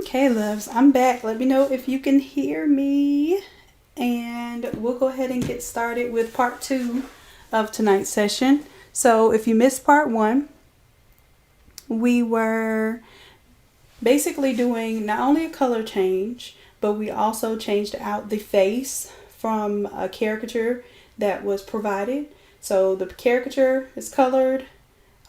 Okay, loves, I'm back. Let me know if you can hear me. And we'll go ahead and get started with part 2 of tonight's session. So if you missed part 1, we were basically doing not only a color change, but we also changed out the face from a caricature that was provided. So the caricature is colored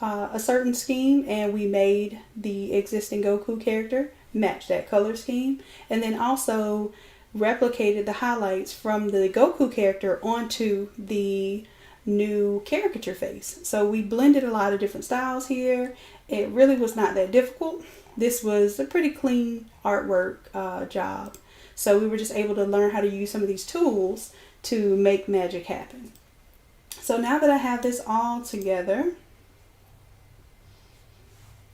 a certain scheme, and we made the existing Goku character match that color scheme, and then also replicated the highlights from the Goku character onto the new caricature face. So we blended a lot of different styles here. It really was not that difficult. This was a pretty clean artwork job. So we were just able to learn how to use some of these tools to make magic happen. So now that I have this all together,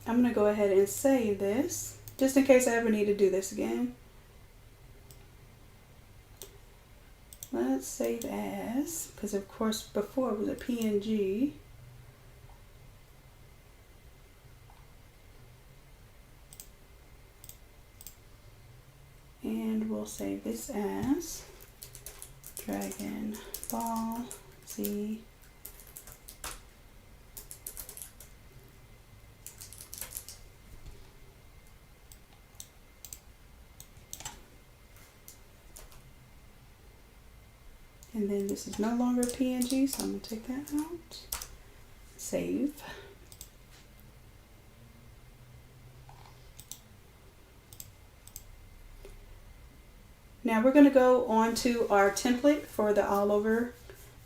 I'm going to go ahead and save this, just in case I ever need to do this again. Let's save as, because of course before it was a PNG. And we'll save this as Dragon Ball Z. And then this is no longer a PNG, so I'm going to take that out. Save. Now we're going to go on to our template for the all over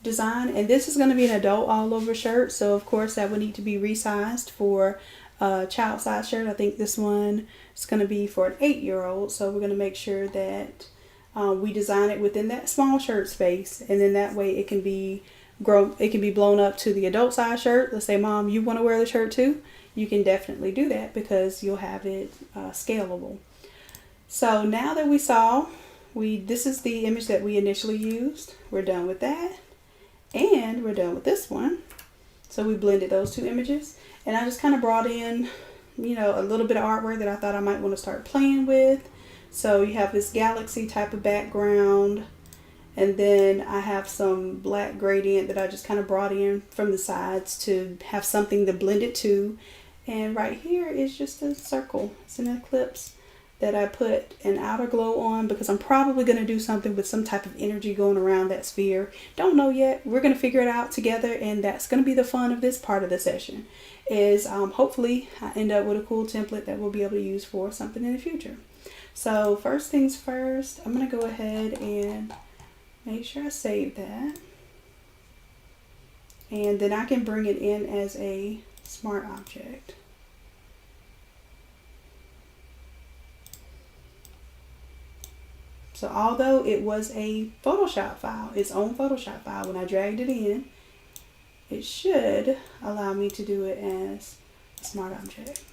design. And this is going to be an adult all over shirt. So of course that would need to be resized for a child size shirt. I think this one is going to be for an 8-year-old. So we're going to make sure that we design it within that small shirt space, and then that way it can be blown up to the adult size shirt. Let's say, Mom, you want to wear the shirt too? You can definitely do that because you'll have it scalable. So now that we saw, this is the image that we initially used. We're done with that, and we're done with this one. So we blended those two images, and I just kind of brought in, a little bit of artwork that I thought I might want to start playing with. So you have this galaxy type of background, and then I have some black gradient that I just kind of brought in from the sides to have something to blend it to. And right here is just a circle. It's an eclipse that I put an outer glow on because I'm probably going to do something with some type of energy going around that sphere. Don't know yet. We're going to figure it out together, and that's going to be the fun of this part of the session, is hopefully I end up with a cool template that we'll be able to use for something in the future. So first things first, I'm going to go ahead and make sure I save that. And then I can bring it in as a smart object. So although it was a Photoshop file, its own Photoshop file, when I dragged it in, it should allow me to do it as a smart object.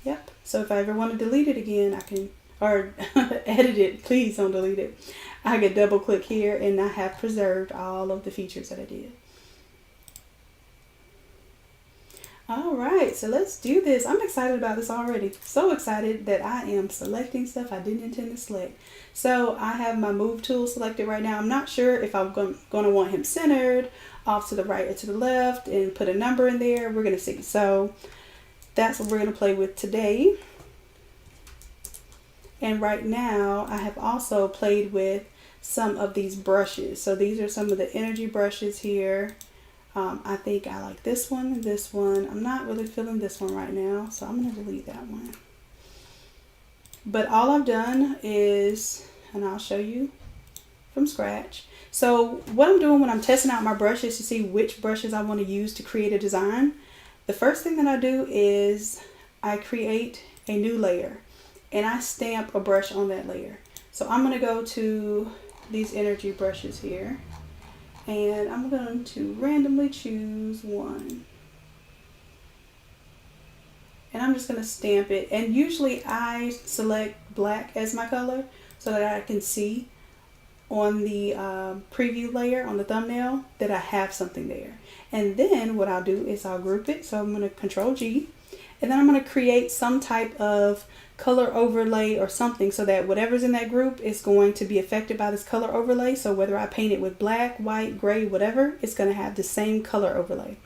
Yep. So if I ever want to delete it again, I can, or edit it, please don't delete it. I can double click here and I have preserved all of the features that I did. All right, so let's do this. I'm excited about this already. So excited that I am selecting stuff I didn't intend to select. So I have my move tool selected right now. I'm not sure if I'm going to want him centered, off to the right or to the left, and put a number in there. We're going to see. So that's what we're going to play with today. And right now I have also played with some of these brushes. So these are some of the energy brushes here. I think I like this one and this one. I'm not really feeling this one right now, so I'm going to delete that one. But all I've done is, and I'll show you from scratch. So what I'm doing when I'm testing out my brushes to see which brushes I want to use to create a design, the first thing that I do is I create a new layer and I stamp a brush on that layer. So I'm going to go to these energy brushes here, and I'm going to randomly choose one. And I'm just going to stamp it. And usually I select black as my color so that I can see on the preview layer on the thumbnail that I have something there. And then what I'll do is I'll group it. So I'm going to Control G, and then I'm going to create some type of color overlay or something, so that whatever's in that group is going to be affected by this color overlay. So whether I paint it with black, white, gray, whatever, it's going to have the same color overlay.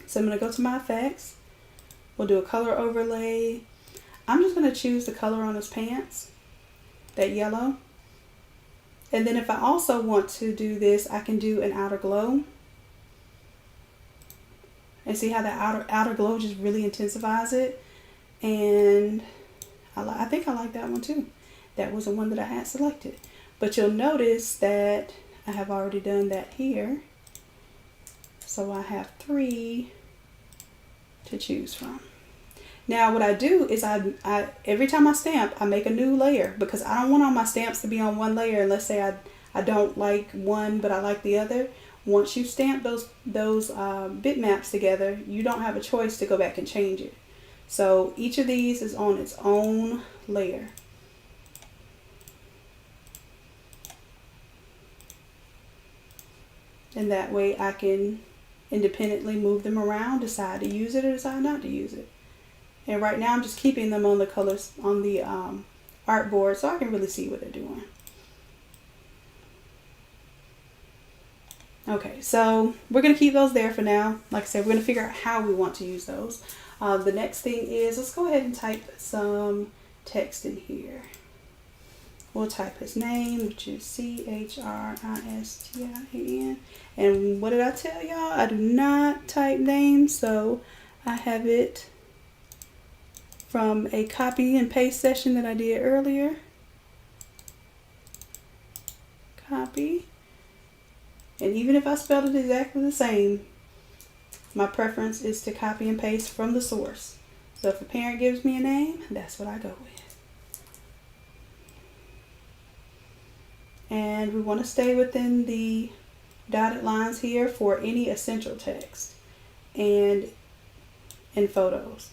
So I'm going to go to my effects. We'll do a color overlay. I'm just going to choose the color on his pants, that yellow. And then if I also want to do this, I can do an outer glow. And see how that outer glow just really intensifies it. And I think I like that one too. That was the one that I had selected. But you'll notice that I have already done that here. So I have 3 to choose from. Now what I do is I every time I stamp, I make a new layer, because I don't want all my stamps to be on one layer. And let's say I don't like one but I like the other. Once you stamp those bitmaps together, you don't have a choice to go back and change it. So each of these is on its own layer. And that way I can independently move them around, decide to use it or decide not to use it. And right now I'm just keeping them on the colors on the artboard so I can really see what they're doing. Okay, so we're going to keep those there for now. Like I said, we're going to figure out how we want to use those. The next thing is, let's go ahead and type some text in here. We'll type his name, which is Christian. And what did I tell y'all? I do not type names, so I have it from a copy and paste session that I did earlier. Copy. And even if I spelled it exactly the same, my preference is to copy and paste from the source. So if a parent gives me a name, that's what I go with. And we want to stay within the dotted lines here for any essential text and photos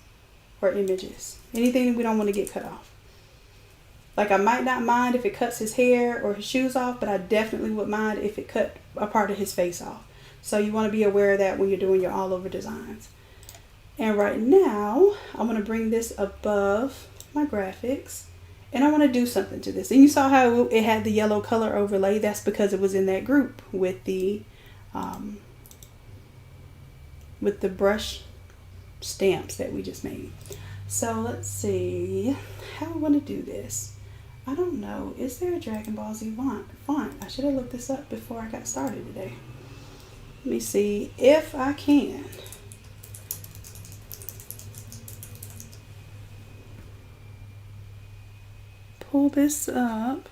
or images. Anything we don't want to get cut off. Like, I might not mind if it cuts his hair or his shoes off, but I definitely would mind if it cut a part of his face off. So you want to be aware of that when you're doing your all over designs. And right now, I'm going to bring this above my graphics. And I want to do something to this. And you saw how it had the yellow color overlay. That's because it was in that group with the brush stamps that we just made. So let's see how I want to do this. I don't know. Is there a Dragon Ball Z font? I should have looked this up before I got started today. Let me see if I can. Pull this up.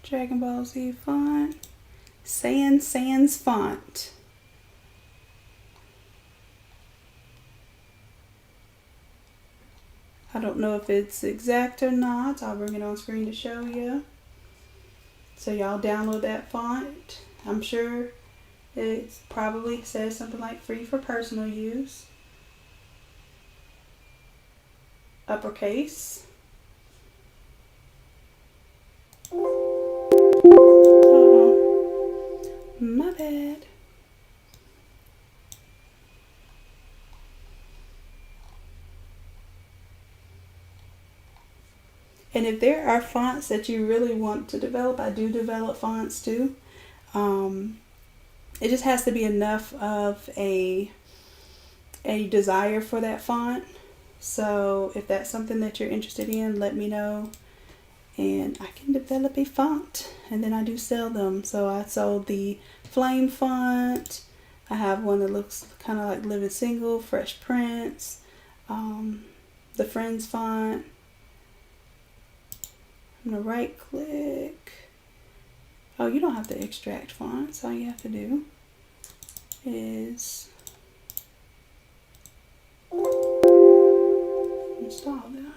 Dragon Ball Z font. Sans font. I don't know if it's exact or not. I'll bring it on screen to show you. So y'all download that font. I'm sure it probably says something like free for personal use. Uppercase. Uh-oh. My bad. And if there are fonts that you really want to develop, I do develop fonts too. It just has to be enough of a desire for that font. So if that's something that you're interested in, let me know. And I can develop a font. And then I do sell them. So I sold the Flame font. I have one that looks kind of like Living Single, Fresh Prince. The Friends font. I'm going to right click. Oh, you don't have to extract fonts. All you have to do is install them.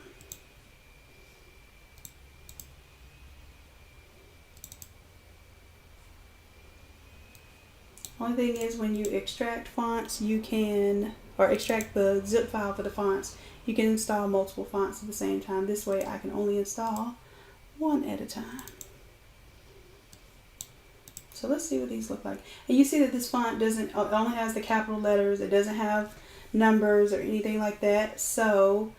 Only thing is, when you extract fonts, you can, or extract the zip file for the fonts, you can install multiple fonts at the same time. This way I can only install one at a time. So let's see what these look like. And you see that this font it only has the capital letters. It doesn't have numbers or anything like that. So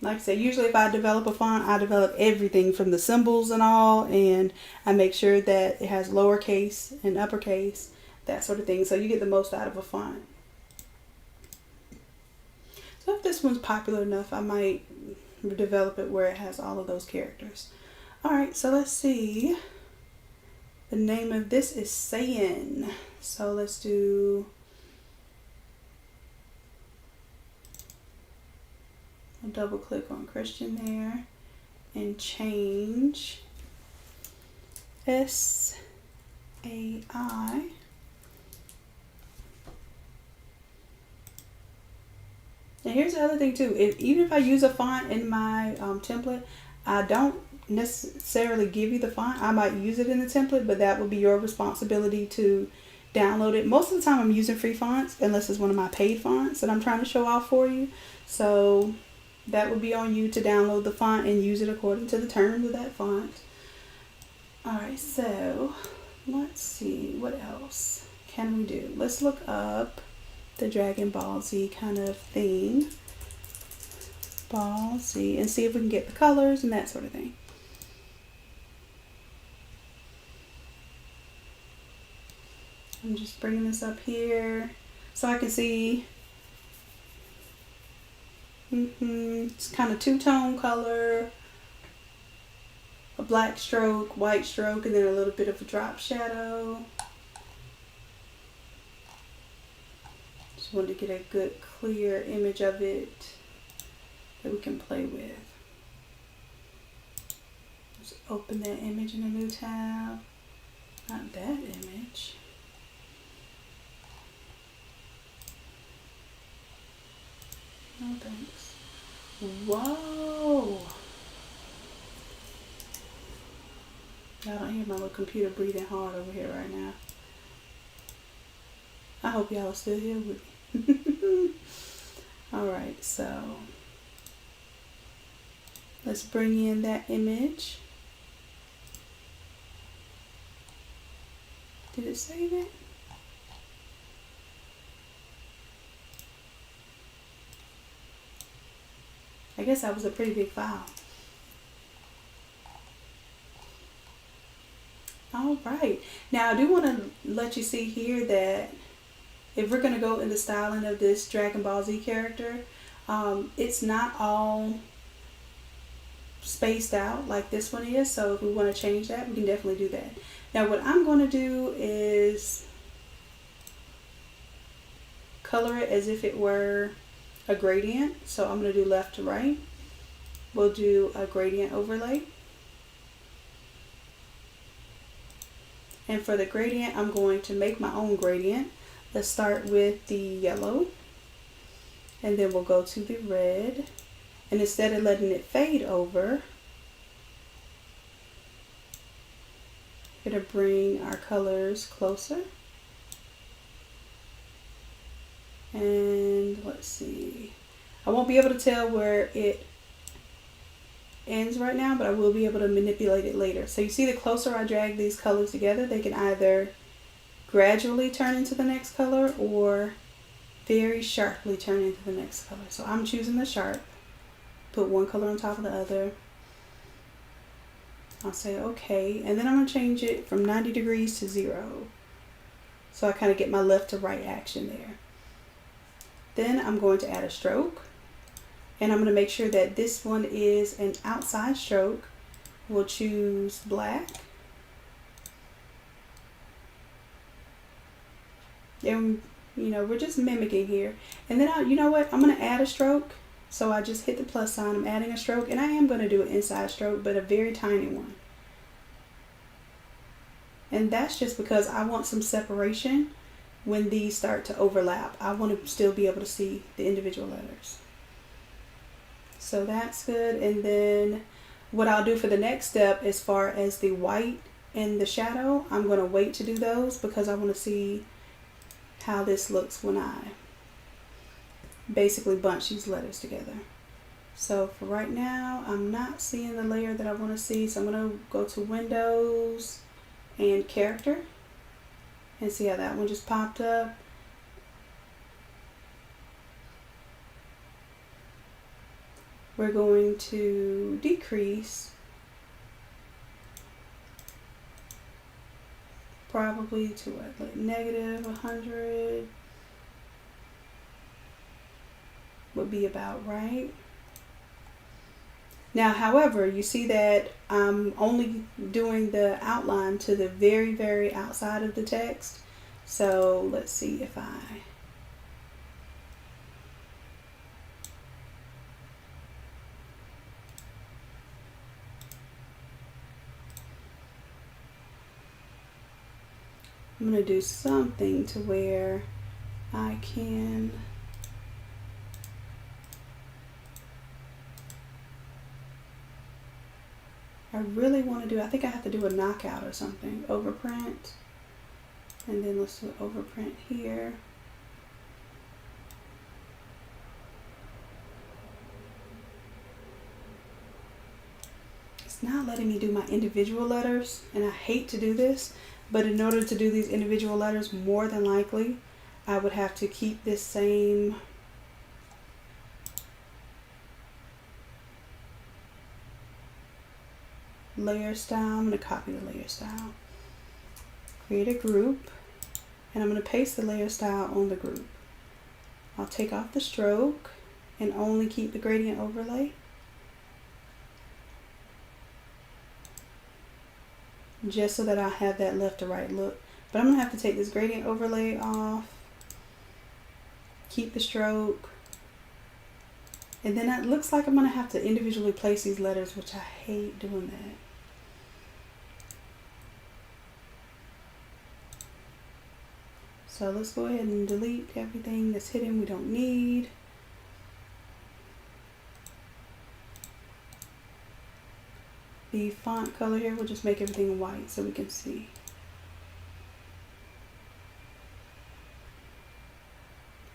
Like I said, usually if I develop a font, I develop everything from the symbols and all, and I make sure that it has lowercase and uppercase, that sort of thing, so you get the most out of a font. So if this one's popular enough, I might develop it where it has all of those characters. Alright, so let's see. The name of this is Shanon. So let's do... I'll double click on Christian there and change S-A-I. And here's the other thing too. Even if I use a font in my template, I don't necessarily give you the font. I might use it in the template, but that will be your responsibility to download it. Most of the time I'm using free fonts, unless it's one of my paid fonts that I'm trying to show off for you. So that would be on you to download the font and use it according to the terms of that font. Alright, so let's see, what else can we do? Let's look up the Dragon Ball Z kind of thing. Ball Z, and see if we can get the colors and that sort of thing. I'm just bringing this up here so I can see. It's kind of two-tone color, a black stroke, white stroke, and then a little bit of a drop shadow. Just wanted to get a good clear image of it that we can play with. Just open that image in a new tab. Not that image. No thanks. Whoa! Y'all don't hear my little computer breathing hard over here right now. I hope y'all are still here with me. Alright, so let's bring in that image. Did it save it? I guess that was a pretty big file. Alright, now I do want to let you see here that if we're going to go in the styling of this Dragon Ball Z character, it's not all spaced out like this one is, so if we want to change that, we can definitely do that. Now what I'm going to do is color it as if it were a gradient. So I'm going to do left to right. We'll do a gradient overlay. And for the gradient, I'm going to make my own gradient. Let's start with the yellow. And then we'll go to the red. And instead of letting it fade over, we're going to bring our colors closer. And let's see, I won't be able to tell where it ends right now, but I will be able to manipulate it later. So you see, the closer I drag these colors together, they can either gradually turn into the next color or very sharply turn into the next color. So I'm choosing the sharp. Put one color on top of the other. I'll say okay, and then I'm going to change it from 90 degrees to 0. So I kind of get my left to right action there. Then I'm going to add a stroke, and I'm going to make sure that this one is an outside stroke. We'll choose black. And you know, we're just mimicking here. And then you know what? I'm going to add a stroke. So I just hit the plus sign. I'm adding a stroke, and I am going to do an inside stroke, but a very tiny one. And that's just because I want some separation when these start to overlap. I want to still be able to see the individual letters. So that's good. And then what I'll do for the next step, as far as the white and the shadow, I'm going to wait to do those because I want to see how this looks when I basically bunch these letters together. So for right now, I'm not seeing the layer that I want to see. So I'm going to go to Windows and Character. And see how that one just popped up. we're going to decrease probably to what, like negative 100 would be about right. Now, however, you see that I'm only doing the outline to the very, very outside of the text. So let's see if I I'm going to do something to where I can I really want to do, I think I have to do a knockout or something, overprint, and then let's do an overprint here. It's not letting me do my individual letters, and I hate to do this, but in order to do these individual letters, more than likely, I would have to keep this same layer style. I'm going to copy the layer style, create a group, and I'm going to paste the layer style on the group. I'll take off the stroke and only keep the gradient overlay. Just so that I have that left to right look. But I'm going to have to take this gradient overlay off, keep the stroke, and then it looks like I'm going to have to individually place these letters, which I hate doing that. So let's go ahead and delete everything that's hidden we don't need. The font color here will just make everything white so we can see.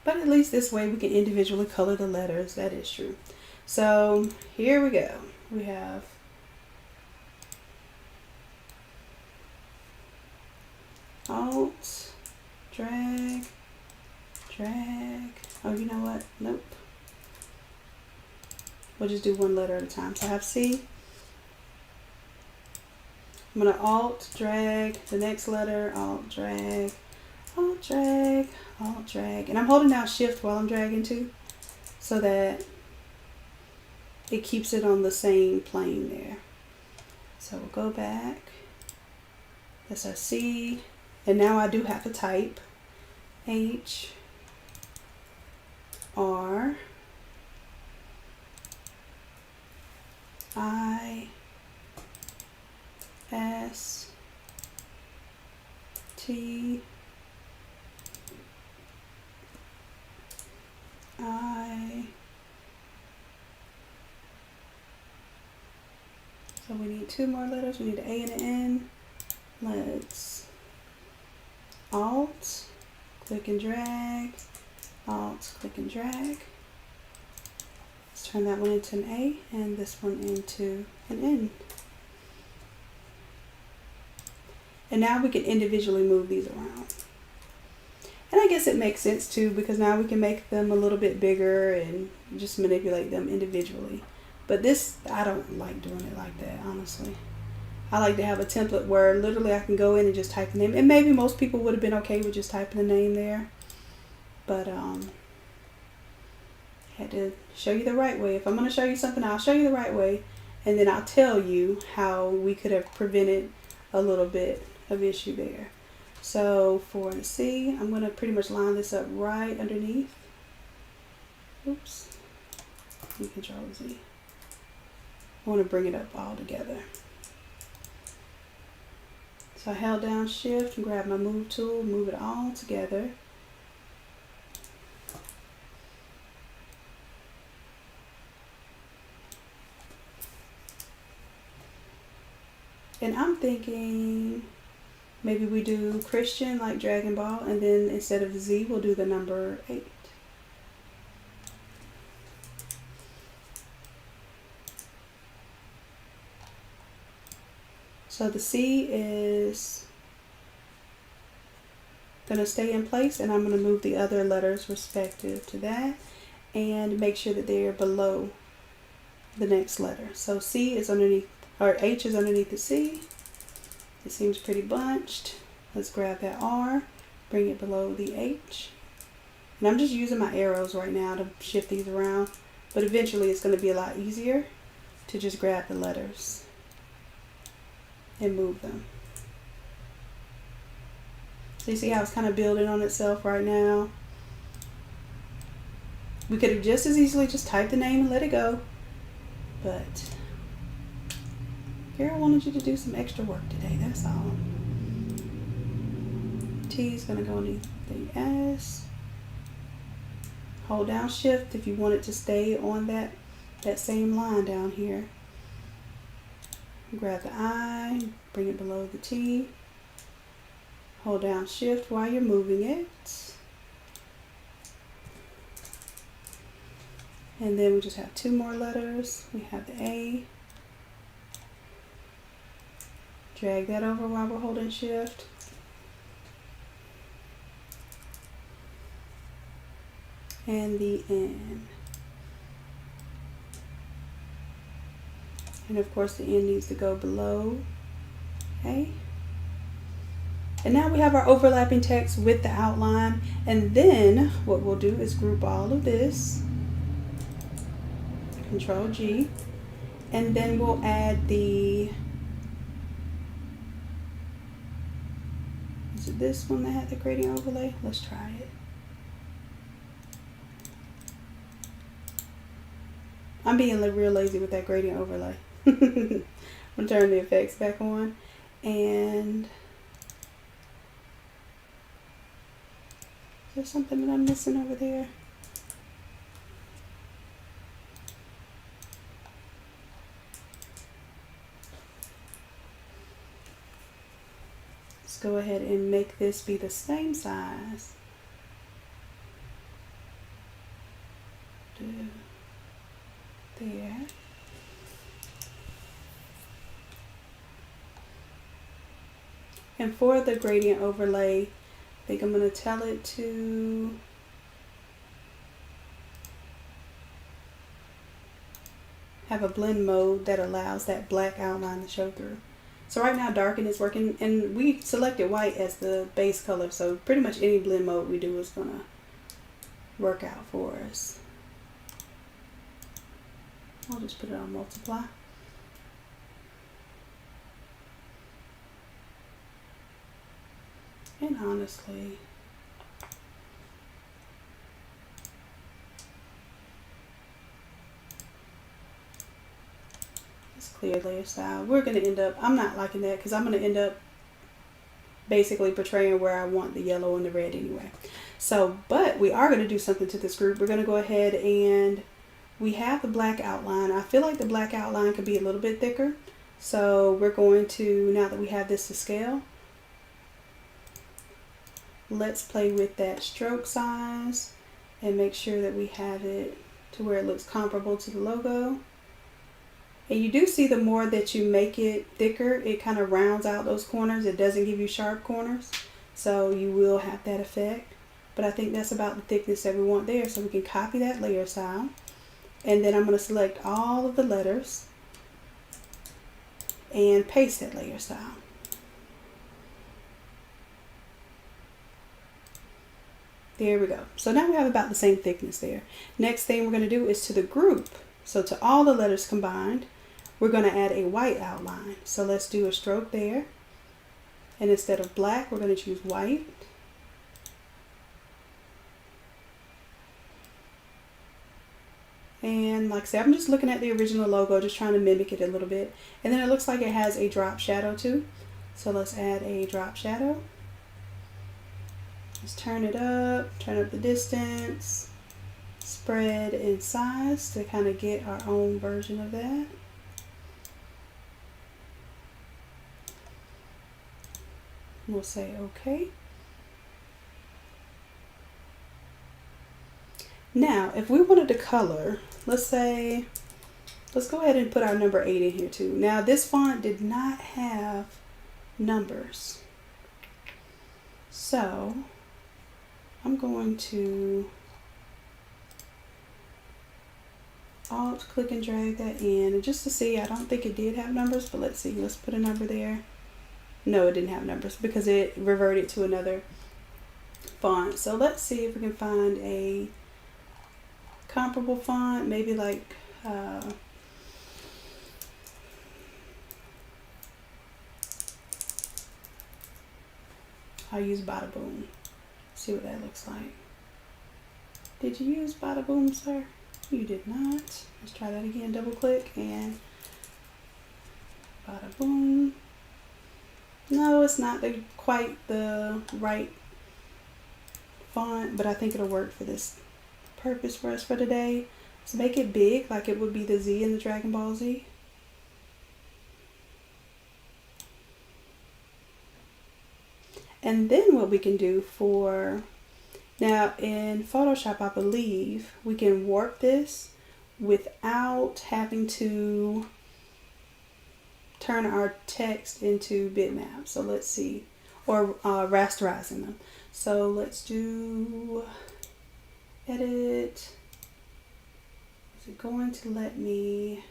But at least this way we can individually color the letters. That is true. So here we go. We have Alt, drag, drag. Oh, you know what? Nope. We'll just do one letter at a time. So I have C. I'm going to Alt, drag the next letter, Alt, drag, Alt, drag, Alt, drag. And I'm holding down Shift while I'm dragging too, so that it keeps it on the same plane there. So we'll go back. That's our C. And now I do have to type H, R, I, S, T, I. So we need two more letters. We need an A and an N. Let's Alt, click and drag, Alt, click and drag. Let's turn that one into an A and this one into an N. And now we can individually move these around. And I guess it makes sense too, because now we can make them a little bit bigger and just manipulate them individually. But this, I don't like doing it like that, honestly. I like to have a template where literally I can go in and just type the name. And maybe most people would have been okay with just typing the name there. But I had to show you the right way. If I'm going to show you something, I'll show you the right way. And then I'll tell you how we could have prevented a little bit of issue there. So for the C, I'm going to pretty much line this up right underneath. Oops. Control Z. I want to bring it up all together. So I held down Shift and grabbed my Move tool, move it all together. And I'm thinking maybe we do Christian like Dragon Ball, and then instead of the Z, we'll do the number 8. So the C is going to stay in place, and I'm going to move the other letters respective to that and make sure that they're below the next letter. So C is underneath, or H is underneath the C. It seems pretty bunched. Let's grab that R, bring it below the H. And I'm just using my arrows right now to shift these around, but eventually it's going to be a lot easier to just grab the letters and move them. So you see how it's kind of building on itself right now? We could have just as easily just typed the name and let it go, but Carol wanted you to do some extra work today, that's all. T is going to go underneath the S. Hold down Shift if you want it to stay on that same line down here. Grab the I, bring it below the T. Hold down Shift while you're moving it. And then we just have two more letters. We have the A. Drag that over while we're holding Shift. And the N. And of course the N needs to go below A. And now we have our overlapping text with the outline. And then what we'll do is group all of this. Control G. And then we'll add the, is it this one that had the gradient overlay? Let's try it. I'm being real lazy with that gradient overlay. I'm gonna turn the effects back on, and is there something that I'm missing over there? Let's go ahead and make this be the same size. There. And for the gradient overlay, I think I'm going to tell it to have a blend mode that allows that black outline to show through. So right now darken is working, and we selected white as the base color, so pretty much any blend mode we do is going to work out for us. I'll just put it on multiply. And honestly, let's clear layer style. We're going to end up, I'm not liking that because I'm going to end up basically portraying where I want the yellow and the red anyway. So, but we are going to do something to this group. We're going to go ahead and we have the black outline. I feel like the black outline could be a little bit thicker. So we're going to, now that we have this to scale, let's play with that stroke size and make sure that we have it to where it looks comparable to the logo. And you do see the more that you make it thicker, it kind of rounds out those corners. It doesn't give you sharp corners. So you will have that effect. But I think that's about the thickness that we want there. So we can copy that layer style. And then I'm going to select all of the letters and paste that layer style. There we go. So now we have about the same thickness there. Next thing we're going to do is to the group. So to all the letters combined, we're going to add a white outline. So let's do a stroke there. And instead of black, we're going to choose white. And like I said, I'm just looking at the original logo, just trying to mimic it a little bit. And then it looks like it has a drop shadow too. So let's add a drop shadow. Let's turn it up, turn up the distance, spread in size to kind of get our own version of that. We'll say okay. Now, if we wanted to color, let's go ahead and put our number 8 in here too. Now, this font did not have numbers. So, I'm going to Alt, click and drag that in. And just to see, I don't think it did have numbers, but let's see. Let's put a number there. No, it didn't have numbers because it reverted to another font. So let's see if we can find a comparable font, maybe like I'll use Bada Boom. See what that looks like. Did you use Bada Boom, sir? You did not. Let's try that again. Double click and Bada Boom. No, it's not quite the right font, but I think it'll work for this purpose for us for today. So make it big, like it would be the Z in the Dragon Ball Z. And then what we can do for, now in Photoshop, I believe we can warp this without having to turn our text into bitmaps. So let's see, or rasterizing them. So let's do edit. Is it going to let me?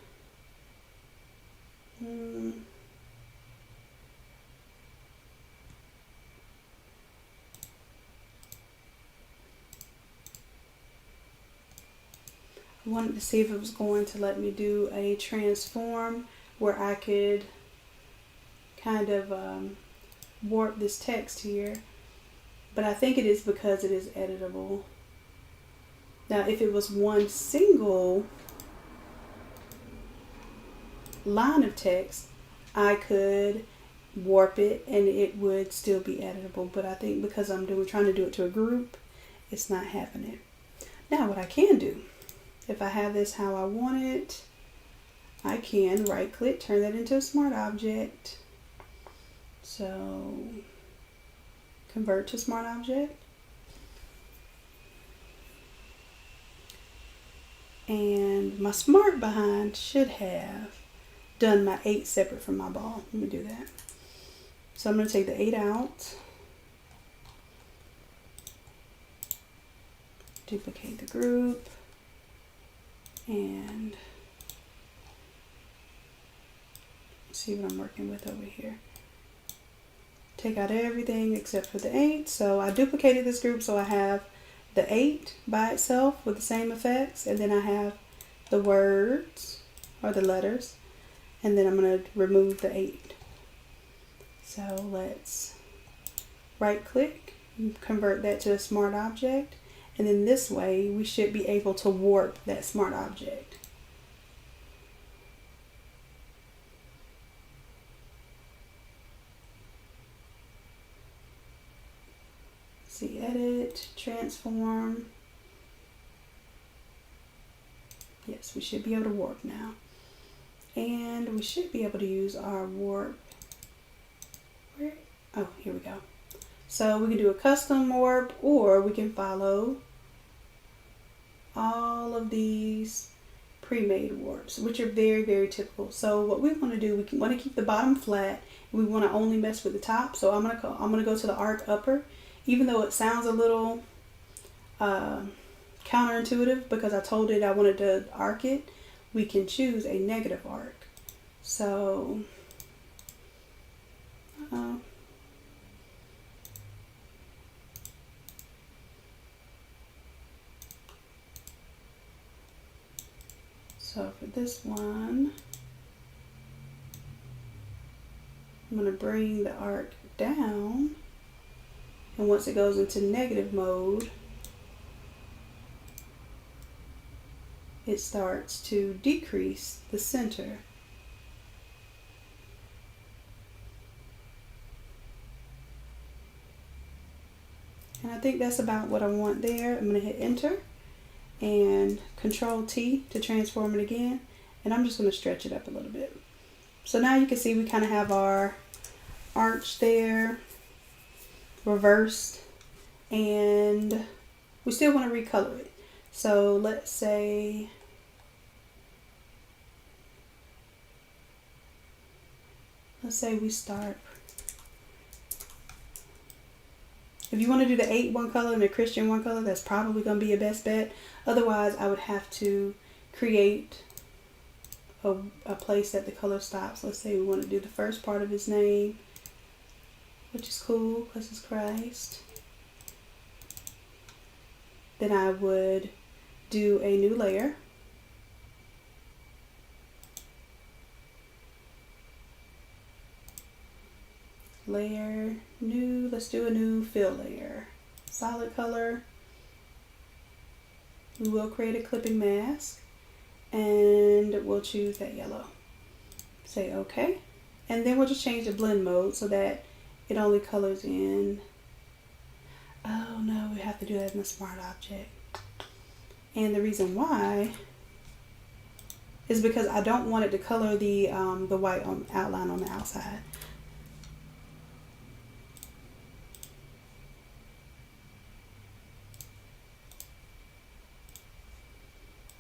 I wanted to see if it was going to let me do a transform where I could kind of warp this text here, but I think it is because it is editable. Now if it was one single line of text, I could warp it and it would still be editable, but I think because I'm trying to do it to a group, it's not having it. Now what I can do, if I have this how I want it, I can right click, turn that into a smart object. So convert to smart object. And my smart behind should have done my 8 separate from my ball. Let me do that. So I'm going to take the 8 out. Duplicate the group. And see what I'm working with over here. Take out everything except for the 8. So I duplicated this group so I have the 8 by itself with the same effects, and then I have the words or the letters, and then I'm going to remove the 8. So let's right click and convert that to a smart object, and then this way we should be able to warp that smart object. See, edit, transform. Yes, we should be able to warp now. And we should be able to use our warp. Oh, here we go. So we can do a custom warp, or we can follow all of these pre-made warps, which are very, very typical. So what we want to do, we want to keep the bottom flat. We want to only mess with the top. So I'm gonna go to the arc upper. Even though it sounds a little counterintuitive because I told it I wanted to arc it, we can choose a negative arc. So, so for this one, I'm going to bring the arc down. And once it goes into negative mode, it starts to decrease the center. And I think that's about what I want there. I'm going to hit enter and Control T to transform it again. And I'm just going to stretch it up a little bit. So now you can see we kind of have our arch there reversed, and we still want to recolor it. So let's say we start, if you want to do the 8 one color and the Christian one color, that's probably going to be your best bet. Otherwise I would have to create a place that the color stops. Let's say we want to do the first part of his name, which is cool because it's Christ. Then I would do a new layer. Layer, new, let's do a new fill layer. Solid color. We will create a clipping mask and we'll choose that yellow. Say okay. And then we'll just change the blend mode so that it only colors in. Oh no, we have to do that in the smart object. And the reason why is because I don't want it to color the white outline on the outside.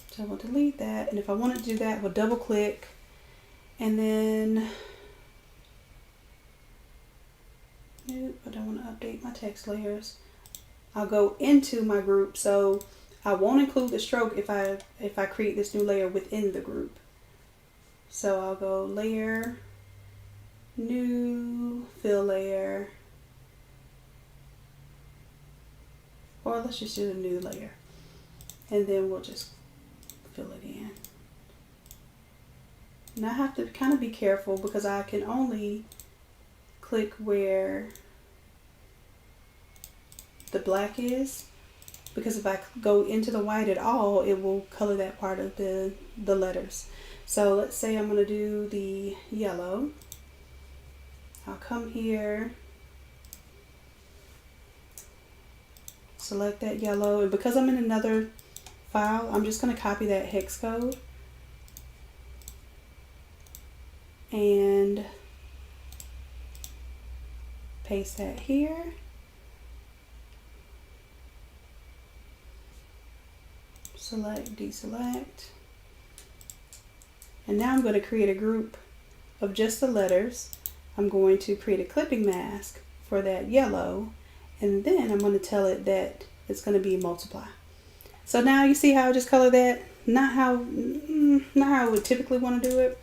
So we'll delete that, and if I wanted to do that, we'll double click, and then, nope, I don't want to update my text layers. I'll go into my group, so I won't include the stroke if I create this new layer within the group. So I'll go layer, new, fill layer, or let's just do a new layer, and then we'll just fill it in. And I have to kind of be careful because I can only click where the black is, because if I go into the white at all, it will color that part of the letters. So let's say I'm going to do the yellow. I'll come here, select that yellow, and because I'm in another file, I'm just going to copy that hex code and paste that here. Select, deselect. And now I'm going to create a group of just the letters. I'm going to create a clipping mask for that yellow, and then I'm going to tell it that it's going to be multiply. So now you see how I just color that? Not how I would typically want to do it,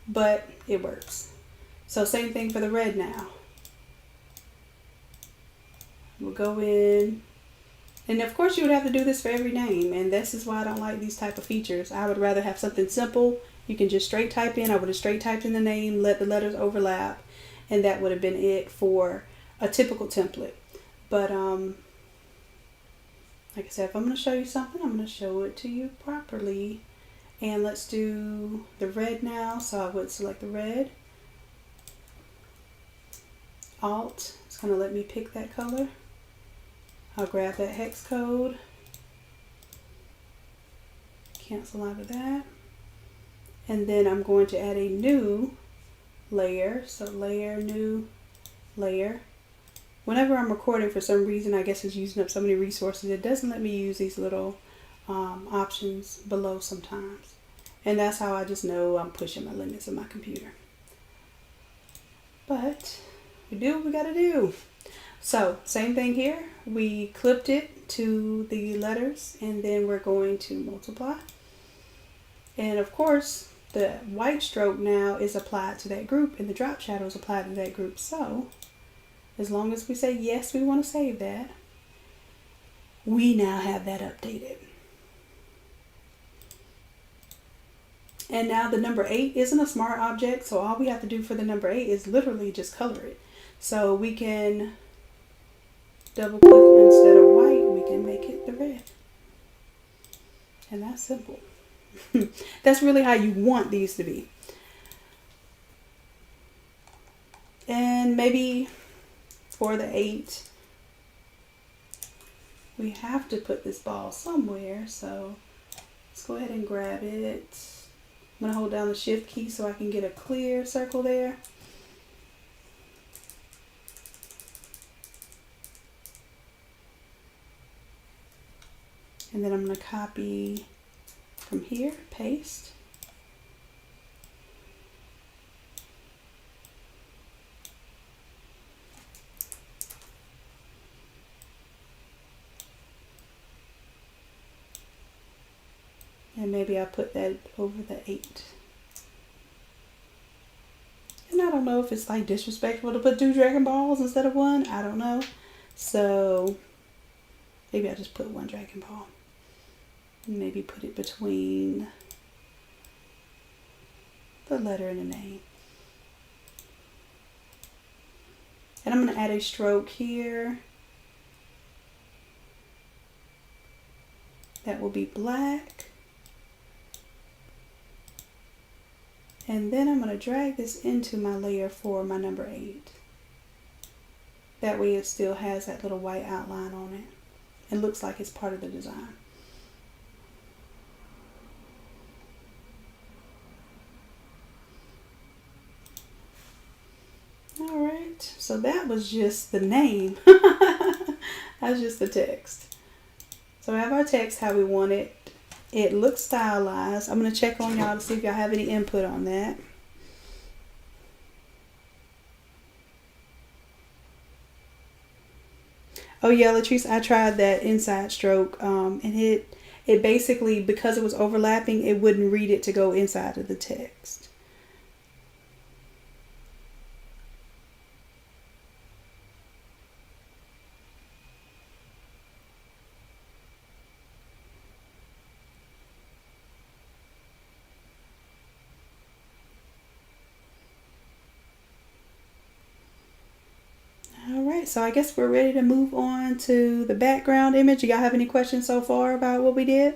but it works. So same thing for the red now. We'll go in, and of course you would have to do this for every name, and this is why I don't like these type of features. I would rather have something simple. You can just straight type in. I would have straight typed in the name, let the letters overlap, and that would have been it for a typical template. But like I said, if I'm going to show you something, I'm going to show it to you properly. And let's do the red now. So I would select the red. Alt, it's going to let me pick that color. I'll grab that hex code. Cancel out of that. And then I'm going to add a new layer. So layer, new layer. Whenever I'm recording, for some reason, I guess it's using up so many resources, it doesn't let me use these little options below sometimes. And that's how I just know I'm pushing my limits of my computer. But we do what we gotta do. So same thing here. We clipped it to the letters, and then we're going to multiply. And of course, the white stroke now is applied to that group, and the drop shadow is applied to that group. So as long as we say yes, we want to save that, we now have that updated. And now the number 8 isn't a smart object, so all we have to do for the number 8 is literally just color it. So we can double click, instead of white, we can make it the red. And that's simple. That's really how you want these to be. And maybe for the 8, we have to put this ball somewhere, so let's go ahead and grab it. I'm going to hold down the shift key so I can get a clear circle there. And then I'm going to copy from here, paste. And maybe I put that over the 8. And I don't know if it's like disrespectful to put 2 Dragon Balls instead of 1. I don't know. So maybe I just put 1 Dragon Ball. Maybe put it between the letter and the name. And I'm going to add a stroke here. That will be black. And then I'm going to drag this into my layer for my number 8. That way it still has that little white outline on it. It looks like it's part of the design. Alright, so that was just the name. That's just the text. So we have our text how we want it. It looks stylized. I'm going to check on y'all to see if y'all have any input on that. Oh yeah, Latrice, I tried that inside stroke, and it basically, because it was overlapping, it wouldn't read it to go inside of the text. So I guess we're ready to move on to the background image. Y'all have any questions so far about what we did?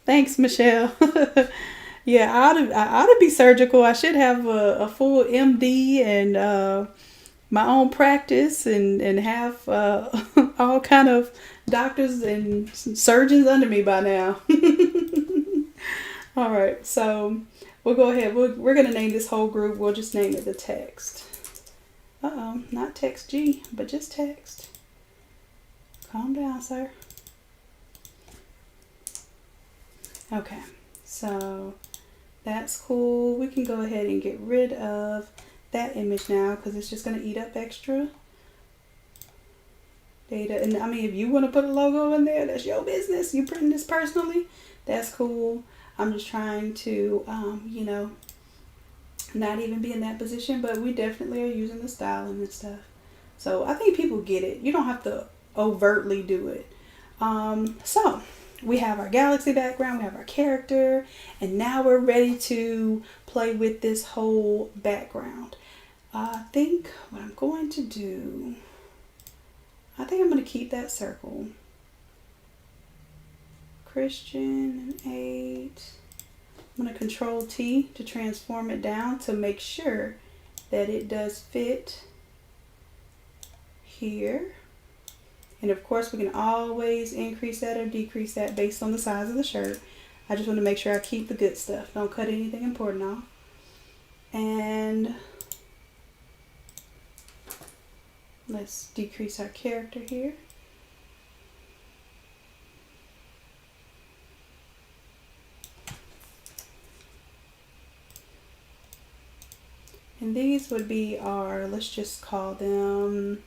Thanks, Michelle. Yeah, I ought to be surgical. I should have a full MD and my own practice and have all kind of doctors and surgeons under me by now. All right, so we'll go ahead. We're going to name this whole group. We'll just name it the text. Uh-oh, not text G, but just text. Calm down, sir. Okay, so that's cool. We can go ahead and get rid of that image now because it's just going to eat up extra data. And I mean, if you want to put a logo in there, that's your business. You printing this personally, that's cool. I'm just trying to, you know, not even be in that position, but we definitely are using the styling and stuff. So I think people get it. You don't have to overtly do it. So we have our galaxy background, we have our character, and now we're ready to play with this whole background. I think what I'm going to do, I think I'm going to keep that circle. Christian and 8. I'm going to Control T to transform it down to make sure that it does fit here. And of course we can always increase that or decrease that based on the size of the shirt. I just want to make sure I keep the good stuff. Don't cut anything important off. And let's decrease our character here. And these would be our, let's just call them,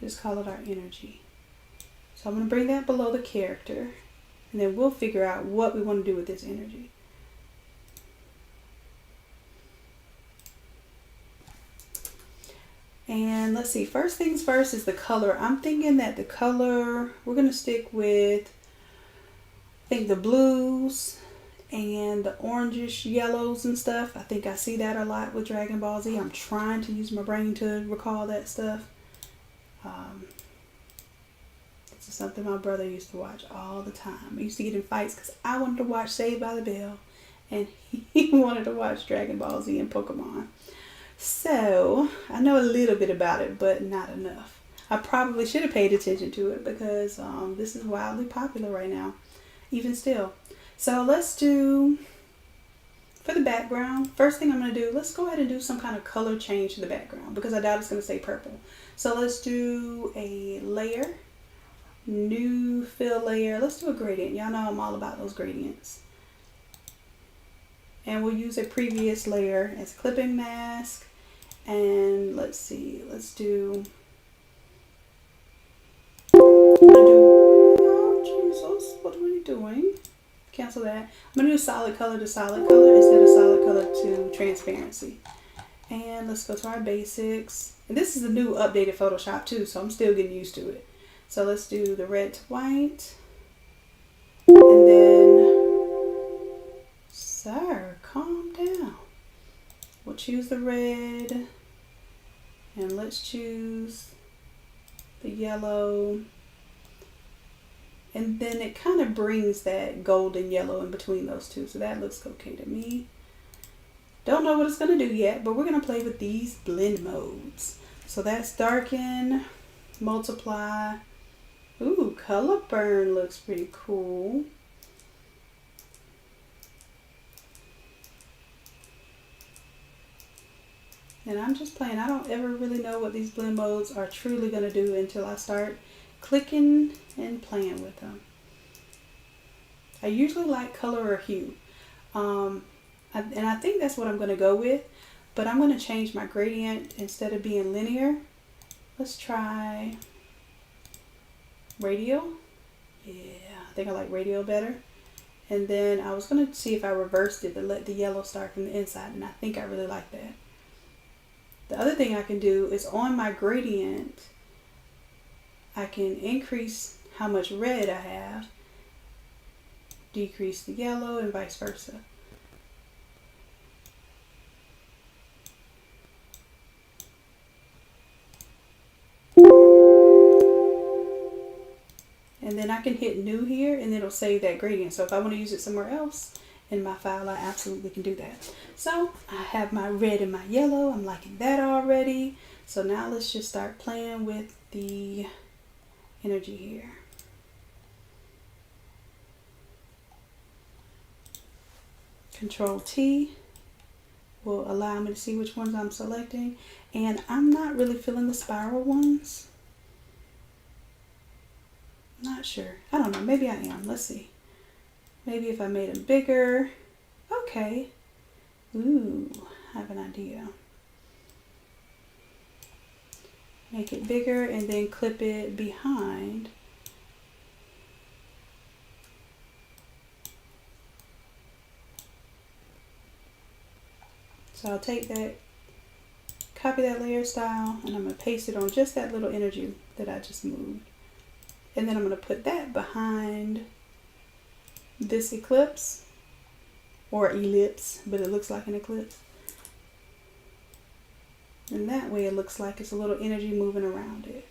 just call it our energy. So I'm going to bring that below the character, and then we'll figure out what we want to do with this energy. And let's see, first things first is the color. I'm thinking that the color, we're going to stick with, I think, the blues and the orangish yellows and stuff. I think I see that a lot with Dragon Ball Z. I'm trying to use my brain to recall that stuff. This is something my brother used to watch all the time. I used to get in fights because I wanted to watch Saved by the Bell and he wanted to watch Dragon Ball Z and Pokemon. So I know a little bit about it, but not enough. I probably should have paid attention to it because this is wildly popular right now, even still. So let's do, for the background, first thing I'm going to do, let's go ahead and do some kind of color change to the background because I doubt it's going to stay purple. So let's do a layer, new fill layer. Let's do a gradient. Y'all know I'm all about those gradients. And we'll use a previous layer as clipping mask. And let's see, let's do, oh Jesus, what are we doing? Cancel that. I'm going to do solid color to solid color instead of solid color to transparency. And let's go to our basics. And this is the new updated Photoshop too, so I'm still getting used to it. So let's do the red to white. And then, sir, calm down. We'll choose the red. And let's choose the yellow. And then it kind of brings that golden yellow in between those two. So that looks okay to me. Don't know what it's going to do yet, but we're going to play with these blend modes. So that's darken, multiply. Ooh, color burn looks pretty cool. And I'm just playing. I don't ever really know what these blend modes are truly going to do until I start clicking and playing with them. I usually like color or hue. And I think that's what I'm going to go with. But I'm going to change my gradient instead of being linear. Let's try radial. Yeah, I think I like radial better. And then I was going to see if I reversed it to let the yellow start from the inside. And I think I really like that. The other thing I can do is on my gradient, I can increase how much red I have, decrease the yellow, and vice versa. And then I can hit new here and it'll save that gradient. So if I want to use it somewhere else in my file, I absolutely can do that. So I have my red and my yellow. I'm liking that already. So now let's just start playing with the energy here. Control T will allow me to see which ones I'm selecting. And I'm not really feeling the spiral ones. Not sure. I don't know. Maybe I am. Let's see. Maybe if I made them bigger. Okay. Ooh, I have an idea. Make it bigger and then clip it behind. So I'll take that, copy that layer style, and I'm going to paste it on just that little energy that I just moved. And then I'm going to put that behind this eclipse, or ellipse, but it looks like an eclipse. And that way it looks like it's a little energy moving around it.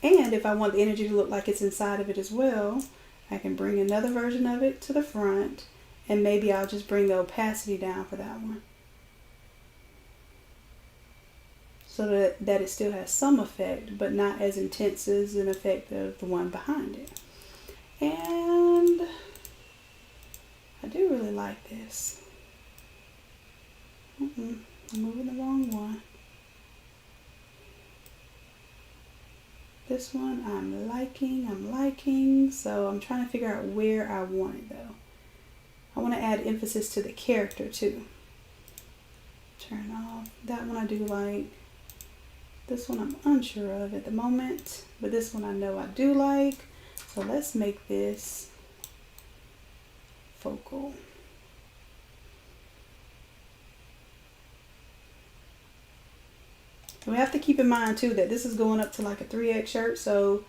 And if I want the energy to look like it's inside of it as well, I can bring another version of it to the front, and maybe I'll just bring the opacity down for that one, so that it still has some effect, but not as intense as an effect of the one behind it. And I do really like this. I'm moving the wrong one. This one I'm liking. So I'm trying to figure out where I want it though. I want to add emphasis to the character too. Turn off. That one I do like. This one I'm unsure of at the moment, but this one I know I do like. So let's make this focal. We have to keep in mind too that this is going up to like a 3X shirt, so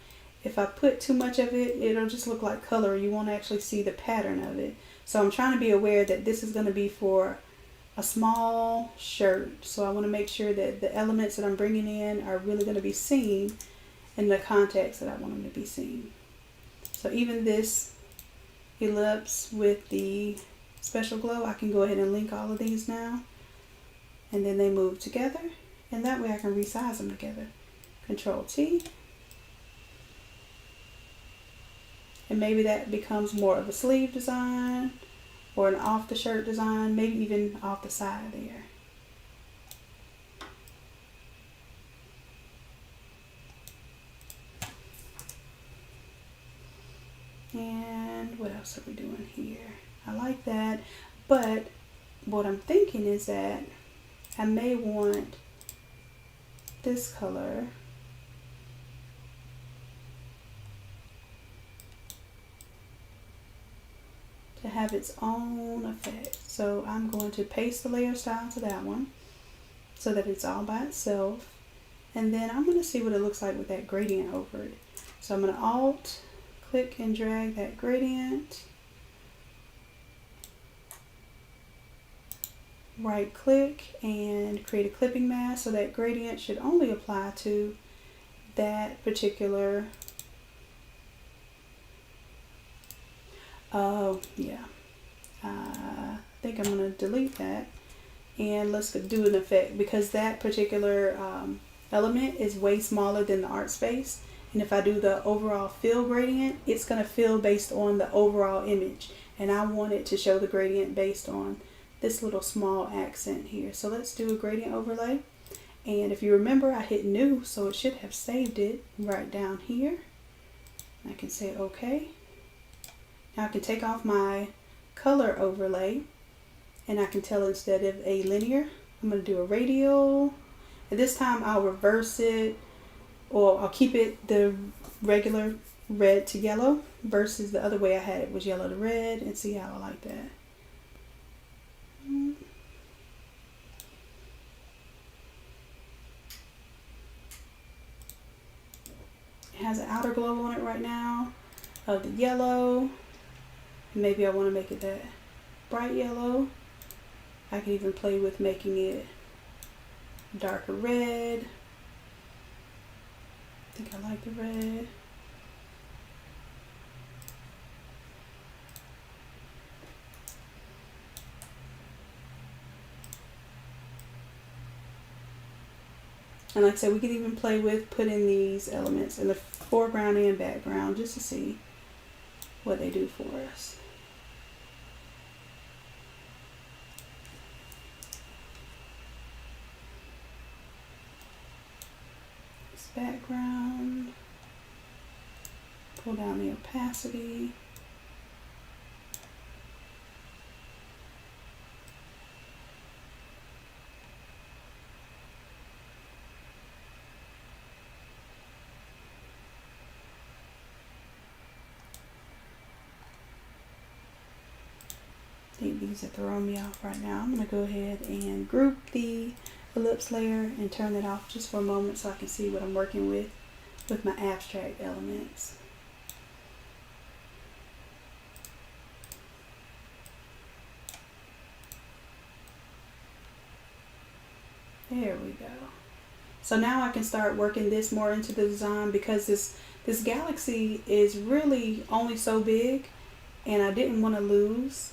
if I put too much of it, it'll just look like color. You won't actually see the pattern of it. So I'm trying to be aware that this is going to be for a small shirt, so I want to make sure that the elements that I'm bringing in are really going to be seen in the context that I want them to be seen. So even this ellipse with the special glow, I can go ahead and link all of these now, and then they move together, and that way I can resize them together. Control T, and maybe that becomes more of a sleeve design or an off the shirt design, maybe even off the side there. And what else are we doing here? I like that, but what I'm thinking is that I may want this color to have its own effect. So I'm going to paste the layer style to that one so that it's all by itself. And then I'm going to see what it looks like with that gradient over it. So I'm going to Alt, click and drag that gradient. Right click and create a clipping mask, so that gradient should only apply to that particular, yeah, I think I'm going to delete that, and let's do an effect, because that particular element is way smaller than the art space, and if I do the overall fill gradient, it's going to fill based on the overall image, and I want it to show the gradient based on this little small accent here. So let's do a gradient overlay, and if you remember, I hit new, so it should have saved it right down here. I can say OK. Now I can take off my color overlay, and I can tell instead of a linear, I'm going to do a radial, and this time I'll reverse it, or I'll keep it the regular red to yellow versus the other way I had it was yellow to red, and see how I like that. It has an outer glow on it right now of the yellow. Maybe I want to make it that bright yellow. I can even play with making it darker red. I think I like the red. And like I said, we could even play with putting these elements in the foreground and background just to see what they do for us. This background, pull down the opacity. I think these are throwing me off right now. I'm going to go ahead and group the ellipse layer and turn it off just for a moment so I can see what I'm working with my abstract elements. There we go. So now I can start working this more into the design, because this galaxy is really only so big and I didn't want to lose.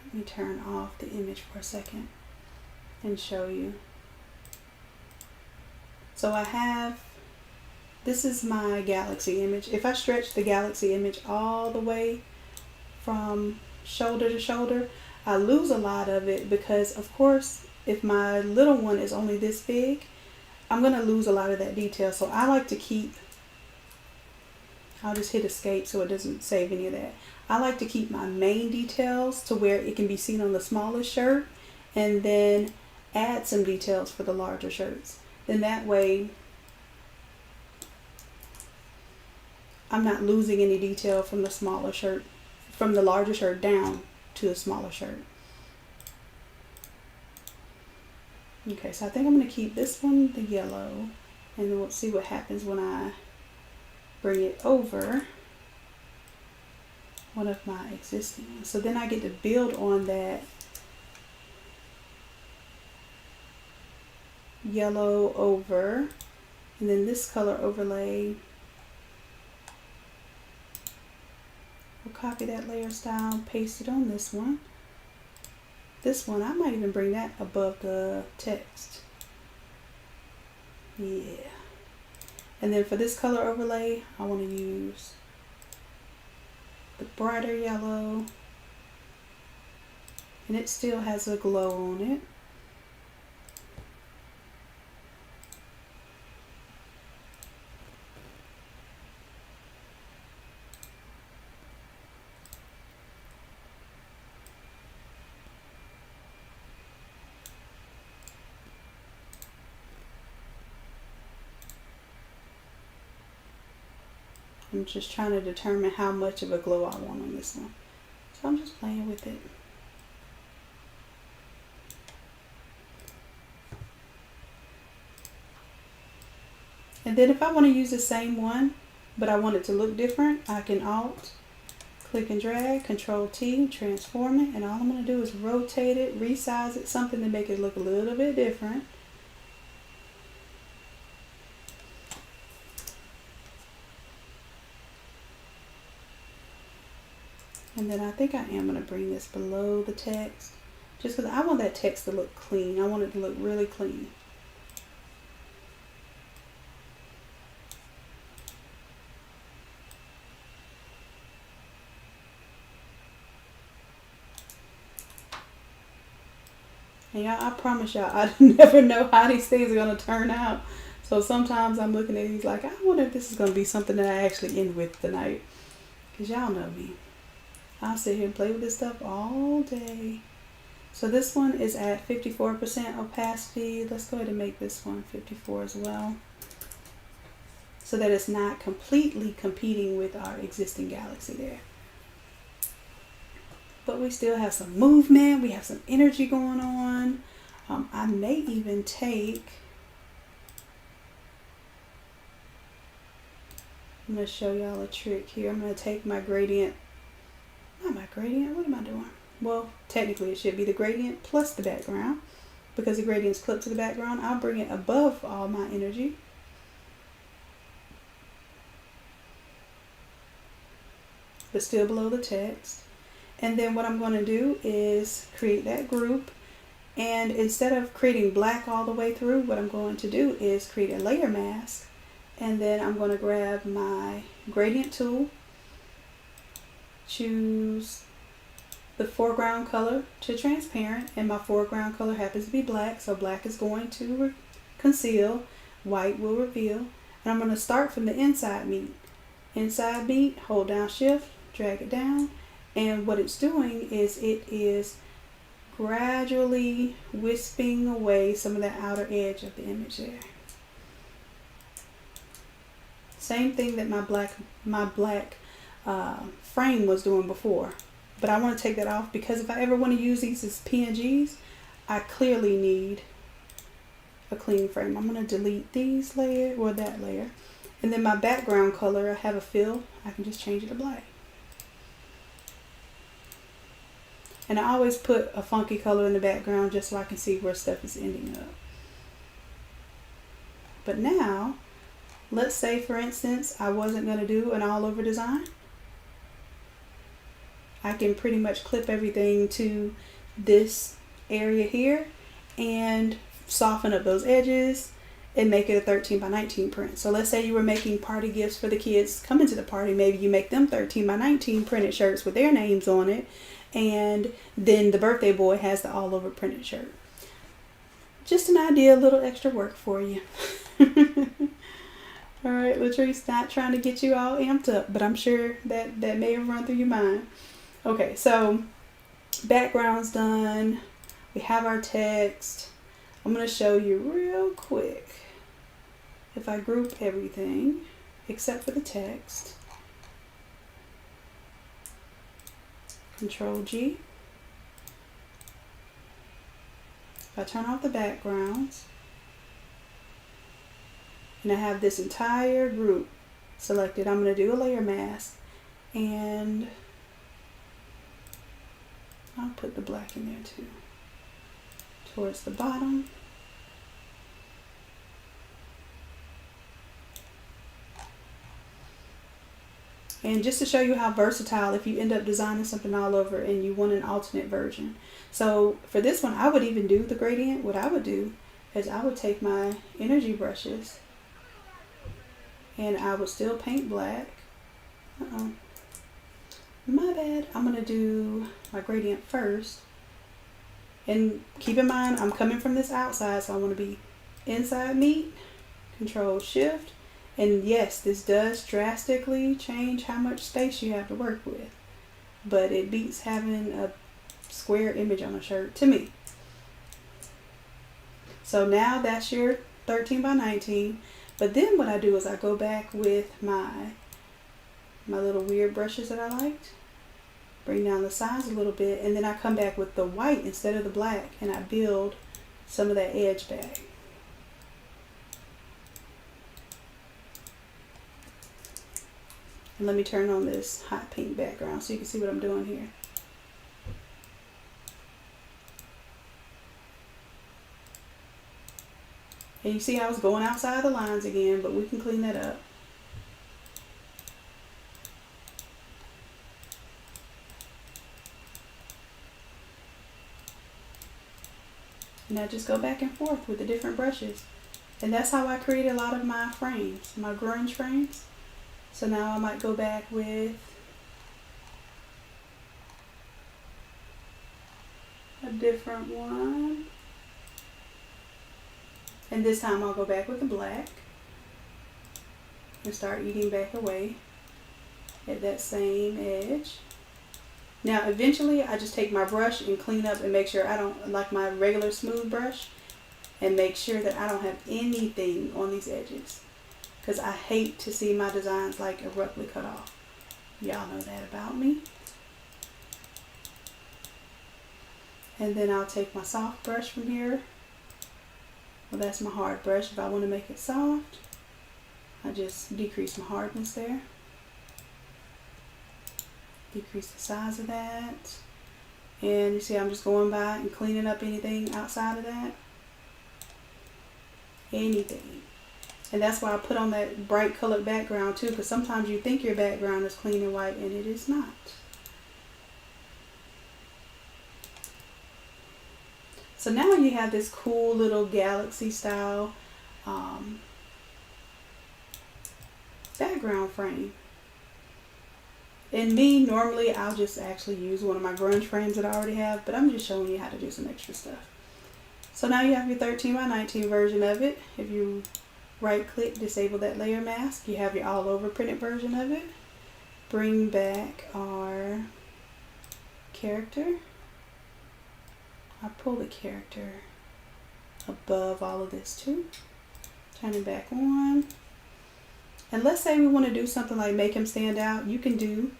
Let me turn off the image for a second and show you. So I have, this is my galaxy image. If I stretch the galaxy image all the way from shoulder to shoulder, I lose a lot of it, because of course if my little one is only this big, I'm going to lose a lot of that detail. So I like to keep, I'll just hit escape so it doesn't save any of that. I like to keep my main details to where it can be seen on the smallest shirt, and then add some details for the larger shirts. Then that way I'm not losing any detail from the smaller shirt, from the larger shirt down to the smaller shirt. Okay, so I think I'm going to keep this one the yellow, and then we'll see what happens when I bring it over one of my existing ones. So then I get to build on that yellow over, and then this color overlay, we'll copy that layer style, paste it on this one. This one, I might even bring that above the text. Yeah. And then for this color overlay, I want to use the brighter yellow, and it still has a glow on it. I'm just trying to determine how much of a glow I want on this one. So I'm just playing with it. And then if I want to use the same one, but I want it to look different, I can Alt, click and drag, Control T, transform it, and all I'm going to do is rotate it, resize it, something to make it look a little bit different. And then I think I am going to bring this below the text, just because I want that text to look clean. I want it to look really clean. And y'all, I promise y'all, I never know how these things are going to turn out. So sometimes I'm looking at these like, I wonder if this is going to be something that I actually end with tonight. Because y'all know me. I'll sit here and play with this stuff all day. So this one is at 54% opacity. Let's go ahead and make this one 54 as well, so that it's not completely competing with our existing galaxy there. But we still have some movement. We have some energy going on. I may even take, I'm going to show y'all a trick here. I'm going to take my gradient, not my gradient, what am I doing? Well, technically it should be the gradient plus the background, because the gradient's clipped to the background. I'll bring it above all my energy. But still below the text. And then what I'm going to do is create that group, and instead of creating black all the way through, what I'm going to do is create a layer mask, and then I'm going to grab my gradient tool, choose the foreground color to transparent, and my foreground color happens to be black, so black is going to conceal, white will reveal, and I'm going to start from the inside meat. Inside meat, hold down shift, drag it down. And what it's doing is it is gradually wisping away some of that outer edge of the image there. Same thing that my black frame was doing before. But I want to take that off, because if I ever want to use these as PNGs, I clearly need a clean frame. I'm going to delete these layers, or that layer. And then my background color, I have a fill. I can just change it to black. And I always put a funky color in the background just so I can see where stuff is ending up. But now, let's say for instance, I wasn't going to do an all over design. I can pretty much clip everything to this area here and soften up those edges and make it a 13 by 19 print. So let's say you were making party gifts for the kids coming to the party. Maybe you make them 13 by 19 printed shirts with their names on it. And then the birthday boy has the all over printed shirt. Just an idea, a little extra work for you. All right, Latrice, not trying to get you all amped up, but I'm sure that may have run through your mind. Okay, so background's done. We have our text. I'm going to show you real quick. If I group everything except for the text, Control G. If I turn off the backgrounds, and I have this entire group selected, I'm going to do a layer mask, and I'll put the black in there too, towards the bottom. And just to show you how versatile, if you end up designing something all over and you want an alternate version. So for this one, I would even do the gradient. What I would do is I would take my energy brushes and I would still paint black. My bad. I'm going to do my gradient first. And keep in mind, I'm coming from this outside, so I want to be inside meat, Control Shift. And yes, this does drastically change how much space you have to work with. But it beats having a square image on a shirt to me. So now that's your 13 by 19. But then what I do is I go back with my my little weird brushes that I liked. Bring down the size a little bit, and then I come back with the white instead of the black, and I build some of that edge back. And let me turn on this hot pink background so you can see what I'm doing here. And you see I was going outside the lines again, but we can clean that up. And I just go back and forth with the different brushes. And that's how I create a lot of my frames, my grunge frames. So now I might go back with a different one. And this time I'll go back with the black and start eating back away at that same edge. Now eventually I just take my brush and clean up and make sure I don't, like my regular smooth brush, and make sure that I don't have anything on these edges, because I hate to see my designs like abruptly cut off. Y'all know that about me. And then I'll take my soft brush from here. Well, that's my hard brush. If I want to make it soft, I just decrease my hardness there. Decrease the size of that. And you see I'm just going by and cleaning up anything outside of that. Anything. And that's why I put on that bright colored background too, because sometimes you think your background is clean and white and it is not. So now you have this cool little galaxy style background frame. And me, normally I'll just actually use one of my grunge frames that I already have, but I'm just showing you how to do some extra stuff. So now you have your 13 by 19 version of it. If you right click, disable that layer mask, you have your all over printed version of it. Bring back our character. I pull the character above all of this too. Turn it back on. And let's say we want to do something like make him stand out. You can do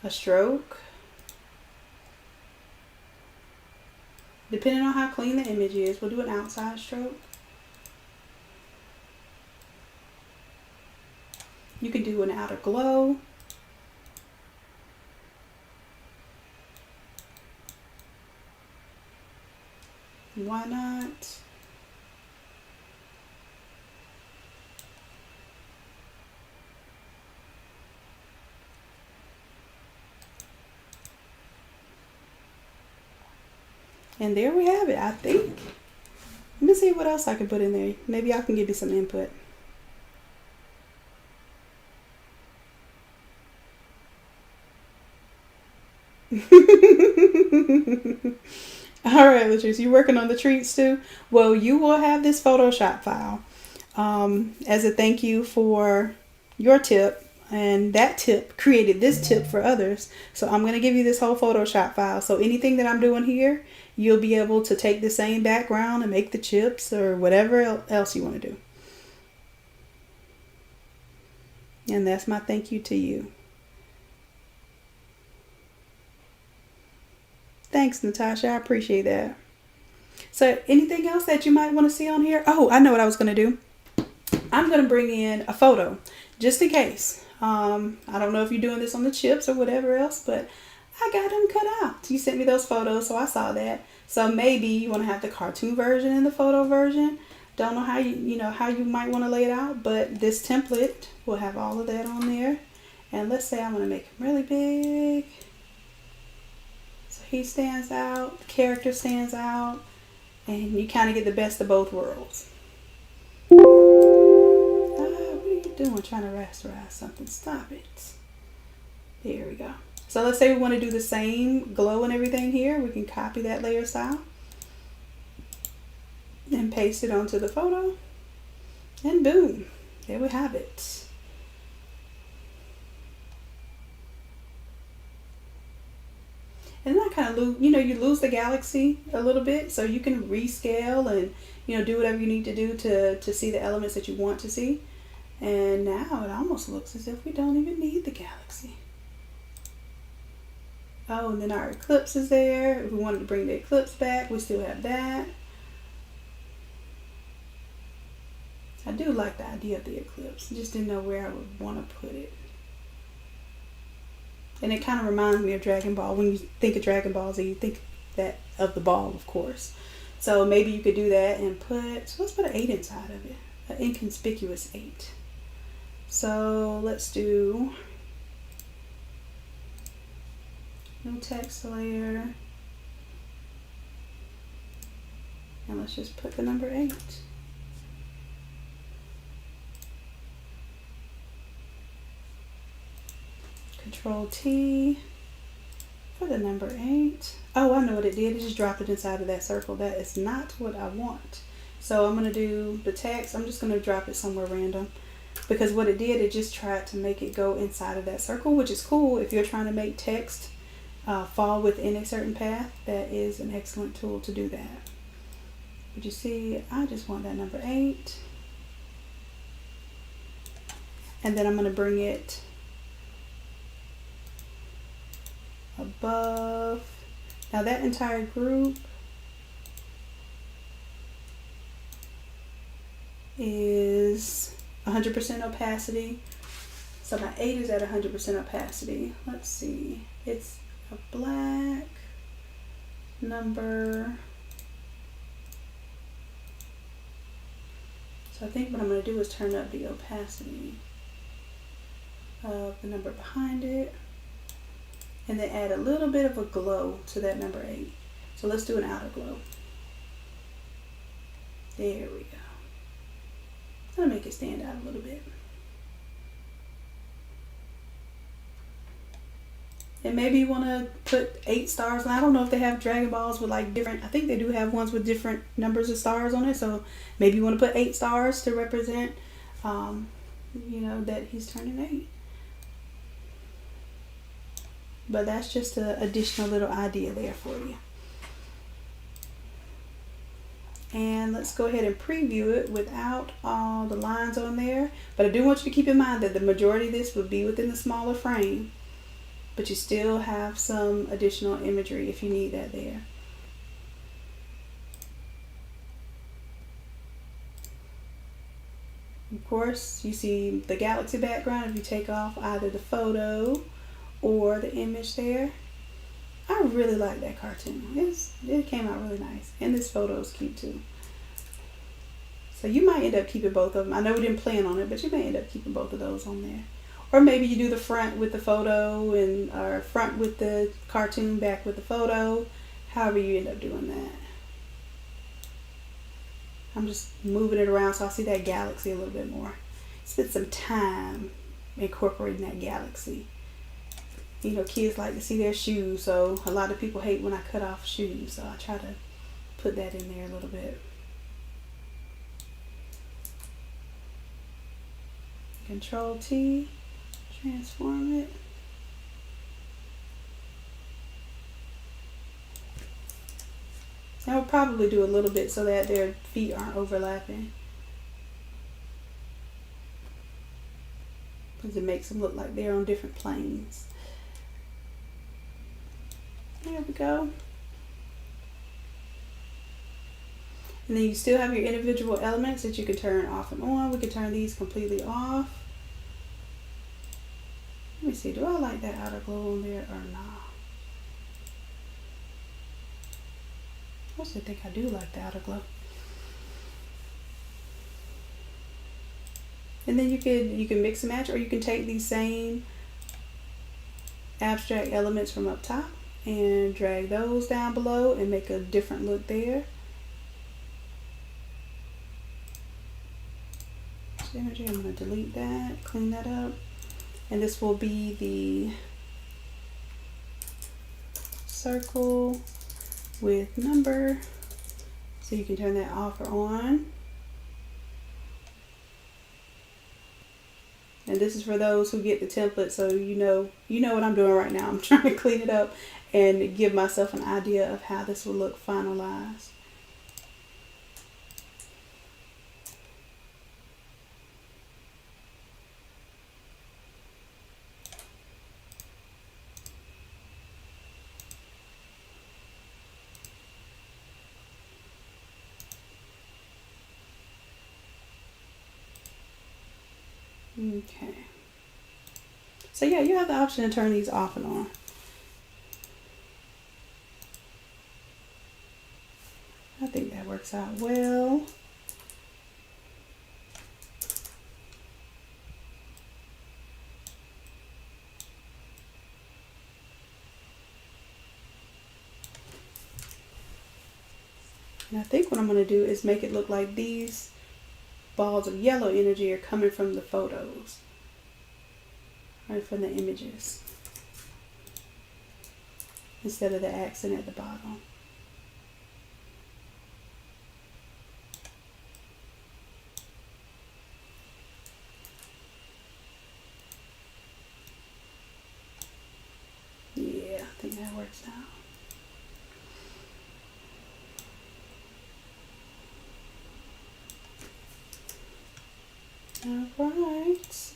a stroke. Depending on how clean the image is, we'll do an outside stroke. You can do an outer glow. Why not? And there we have it, I think. Let me see what else I can put in there. Maybe y'all can give me some input. All right, Latrice, you working on the treats too? Well, you will have this Photoshop file as a thank you for your tip. And that tip created this tip for others. So I'm going to give you this whole Photoshop file. So anything that I'm doing here, you'll be able to take the same background and make the chips or whatever else you want to do. And that's my thank you to you. Thanks, Natasha. I appreciate that. So anything else that you might want to see on here? Oh, I know what I was going to do. I'm going to bring in a photo just in case. I don't know if you're doing this on the chips or whatever else, but I got them cut out. You sent me those photos, so I saw that. So maybe you want to have the cartoon version and the photo version. Don't know how how you might want to lay it out, but this template will have all of that on there. And let's say I want to make him really big. So he stands out, the character stands out, and you kind of get the best of both worlds. Doing trying to rasterize something. Stop it. There we go. So let's say we want to do the same glow and everything here. We can copy that layer style and paste it onto the photo, and boom, there we have it. And then I kind of lose, you lose the galaxy a little bit, so you can rescale and do whatever you need to do to see the elements that you want to see. And now it almost looks as if we don't even need the galaxy. Oh, and then our eclipse is there. If we wanted to bring the eclipse back, we still have that. I do like the idea of the eclipse. I just didn't know where I would want to put it. And it kind of reminds me of Dragon Ball. When you think of Dragon Ball Z, you think that of the ball, of course. So maybe you could do that and put, so let's put an 8 inside of it. An inconspicuous 8. So let's do no text layer. And let's just put the number 8. Control T for the number 8. Oh, I know what it did. It just dropped it inside of that circle. That is not what I want. So I'm going to do the text. I'm just going to drop it somewhere random. Because what it did, it just tried to make it go inside of that circle, which is cool if you're trying to make text fall within a certain path. That is an excellent tool to do that. But you see, I just want that number 8. And then I'm going to bring it above. Now that entire group is 100% opacity. So my 8 is at 100% opacity. Let's see. It's a black number. So I think what I'm going to do is turn up the opacity of the number behind it. And then add a little bit of a glow to that number 8. So let's do an outer glow. There we go. Gonna make it stand out a little bit. And maybe you want to put 8 stars. And I don't know if they have Dragon Balls with like different, I think they do have ones with different numbers of stars on it. So maybe you want to put 8 stars to represent, you know, that he's turning 8. But that's just an additional little idea there for you. And let's go ahead and preview it without all the lines on there. But I do want you to keep in mind that the majority of this would be within the smaller frame. But you still have some additional imagery if you need that there. Of course, you see the galaxy background if you take off either the photo or the image there. I really like that cartoon. It came out really nice. And this photo is cute too. So you might end up keeping both of them. I know we didn't plan on it, but you may end up keeping both of those on there. Or maybe you do the front with the photo and or front with the cartoon, back with the photo. However you end up doing that. I'm just moving it around so I see that galaxy a little bit more. Spend some time incorporating that galaxy. You know, kids like to see their shoes, so a lot of people hate when I cut off shoes, so I try to put that in there a little bit. Control T, transform it. I will probably do a little bit so that their feet aren't overlapping, because it makes them look like they're on different planes. There we go. And then you still have your individual elements that you can turn off and on. We can turn these completely off. Let me see, do I like that outer glow on there or not? I also think I do like the outer glow. And then you can mix and match, or you can take these same abstract elements from up top and drag those down below and make a different look there. I'm going to delete that, clean that up, and this will be the circle with number, so you can turn that off or on. And this is for those who get the template, so you know what I'm doing right now. I'm trying to clean it up and give myself an idea of how this will look finalized. Okay. So yeah, you have the option to turn these off and on. I think that works out well. And I think what I'm going to do is make it look like these balls of yellow energy are coming from the photos, or from the images, instead of the accent at the bottom. Yeah, I think that works out. Alright.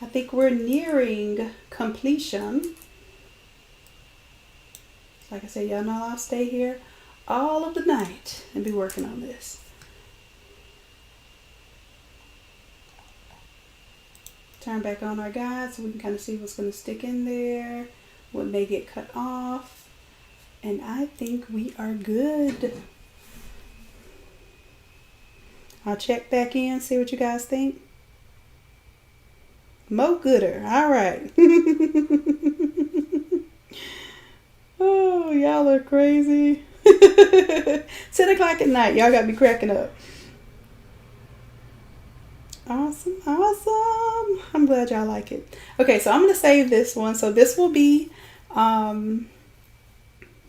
I think we're nearing completion. Like I said, y'all know I'll stay here all of the night and be working on this. Turn back on our guide so we can kind of see what's going to stick in there, what may get cut off. And I think we are good. I'll check back in, see what you guys think. Mo gooder. All right. Oh, y'all are crazy. 10 o'clock at night. Y'all got me cracking up. Awesome. Awesome. I'm glad y'all like it. Okay, so I'm going to save this one. So this will be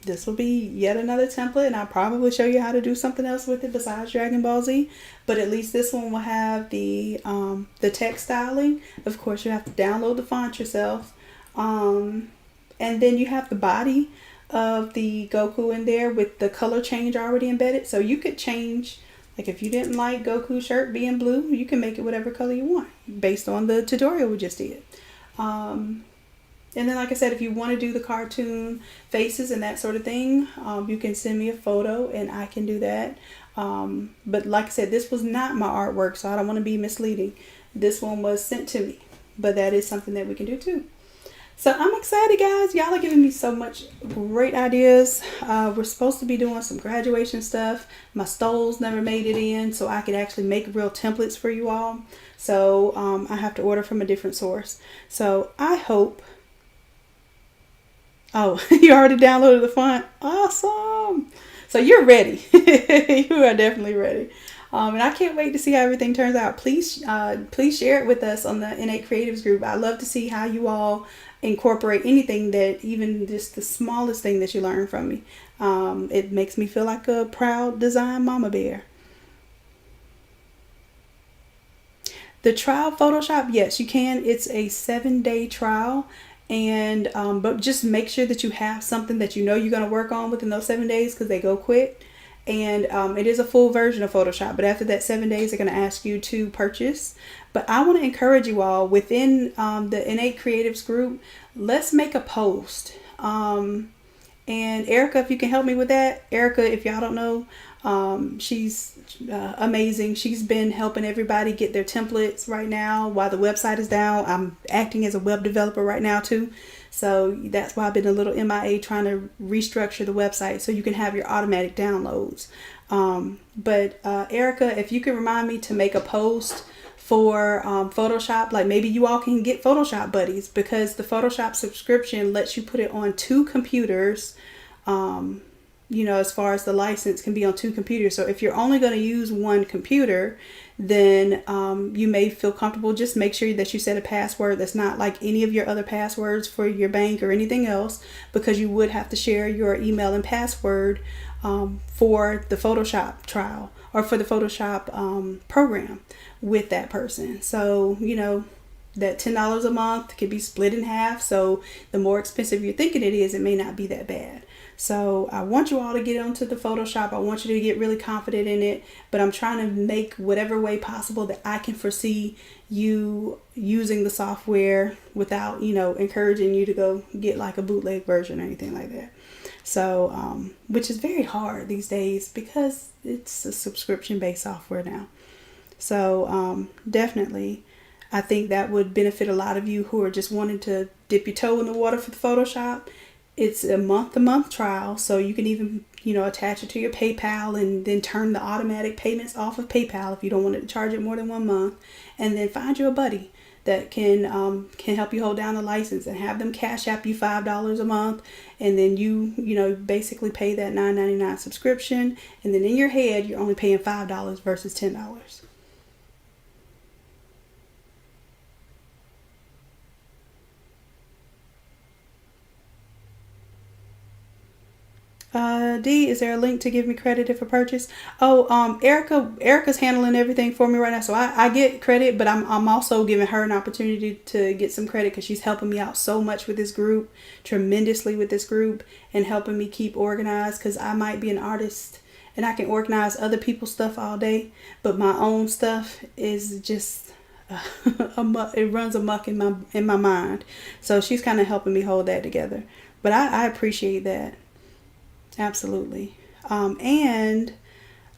yet another template, and I'll probably show you how to do something else with it besides Dragon Ball Z. But at least this one will have the text styling. Of course, you have to download the font yourself. And then you have the body of the Goku in there with the color change already embedded. So you could change, like if you didn't like Goku's shirt being blue, you can make it whatever color you want based on the tutorial we just did. And then, like I said, if you want to do the cartoon faces and that sort of thing, you can send me a photo and I can do that. But like I said, this was not my artwork, so I don't want to be misleading. This one was sent to me, but that is something that we can do too. So I'm excited, guys. Y'all are giving me so much great ideas. We're supposed to be doing some graduation stuff. My stoles never made it in, so I could actually make real templates for you all. So I have to order from a different source. So I hope... Oh, you already downloaded the font? Awesome. So you're ready. You are definitely ready. And I can't wait to see how everything turns out. Please share it with us on the Innate Creatives group. I love to see how you all incorporate anything, that even just the smallest thing that you learn from me. It makes me feel like a proud design mama bear. The trial Photoshop, yes, you can. It's a 7-day trial. And but just make sure that you have something that you know you're going to work on within those 7 days, because they go quick. And it is a full version of Photoshop, but after that 7 days, they're going to ask you to purchase. But I want to encourage you all within the Innate Creatives group, let's make a post. And Erica, if you can help me with that. Erica, if y'all don't know, she's amazing. She's been helping everybody get their templates right now while the website is down. I'm acting as a web developer right now too. So that's why I've been a little MIA trying to restructure the website so you can have your automatic downloads. But Erica, if you can remind me to make a post for Photoshop, like maybe you all can get Photoshop buddies, because the Photoshop subscription lets you put it on 2 computers. You know, as far as the license can be on 2 computers. So if you're only going to use 1 computer, then you may feel comfortable. Just make sure that you set a password that's not like any of your other passwords for your bank or anything else, because you would have to share your email and password for the Photoshop trial or for the Photoshop program with that person. So, you know, that $10 a month could be split in half. So the more expensive you're thinking it is, it may not be that bad. So I want you all to get onto the Photoshop. I want you to get really confident in it, but I'm trying to make whatever way possible that I can foresee you using the software without, you know, encouraging you to go get like a bootleg version or anything like that. So, which is very hard these days because it's a subscription-based software now. So definitely, I think that would benefit a lot of you who are just wanting to dip your toe in the water for the Photoshop. It's a month-to-month trial, so you can even, attach it to your PayPal and then turn the automatic payments off of PayPal if you don't want to charge it more than 1 month. And then find you a buddy that can help you hold down the license and have them cash app you $5 a month, and then you basically pay that $9.99 subscription, and then in your head you're only paying $5 versus $10. D, is there a link to give me credit if I purchase? Oh, Erica's handling everything for me right now, so I get credit, but I'm also giving her an opportunity to get some credit because she's helping me out so much with this group, tremendously with this group, and helping me keep organized, because I might be an artist and I can organize other people's stuff all day, but my own stuff is just it runs amok in my mind. So she's kind of helping me hold that together, but I appreciate that. Absolutely. And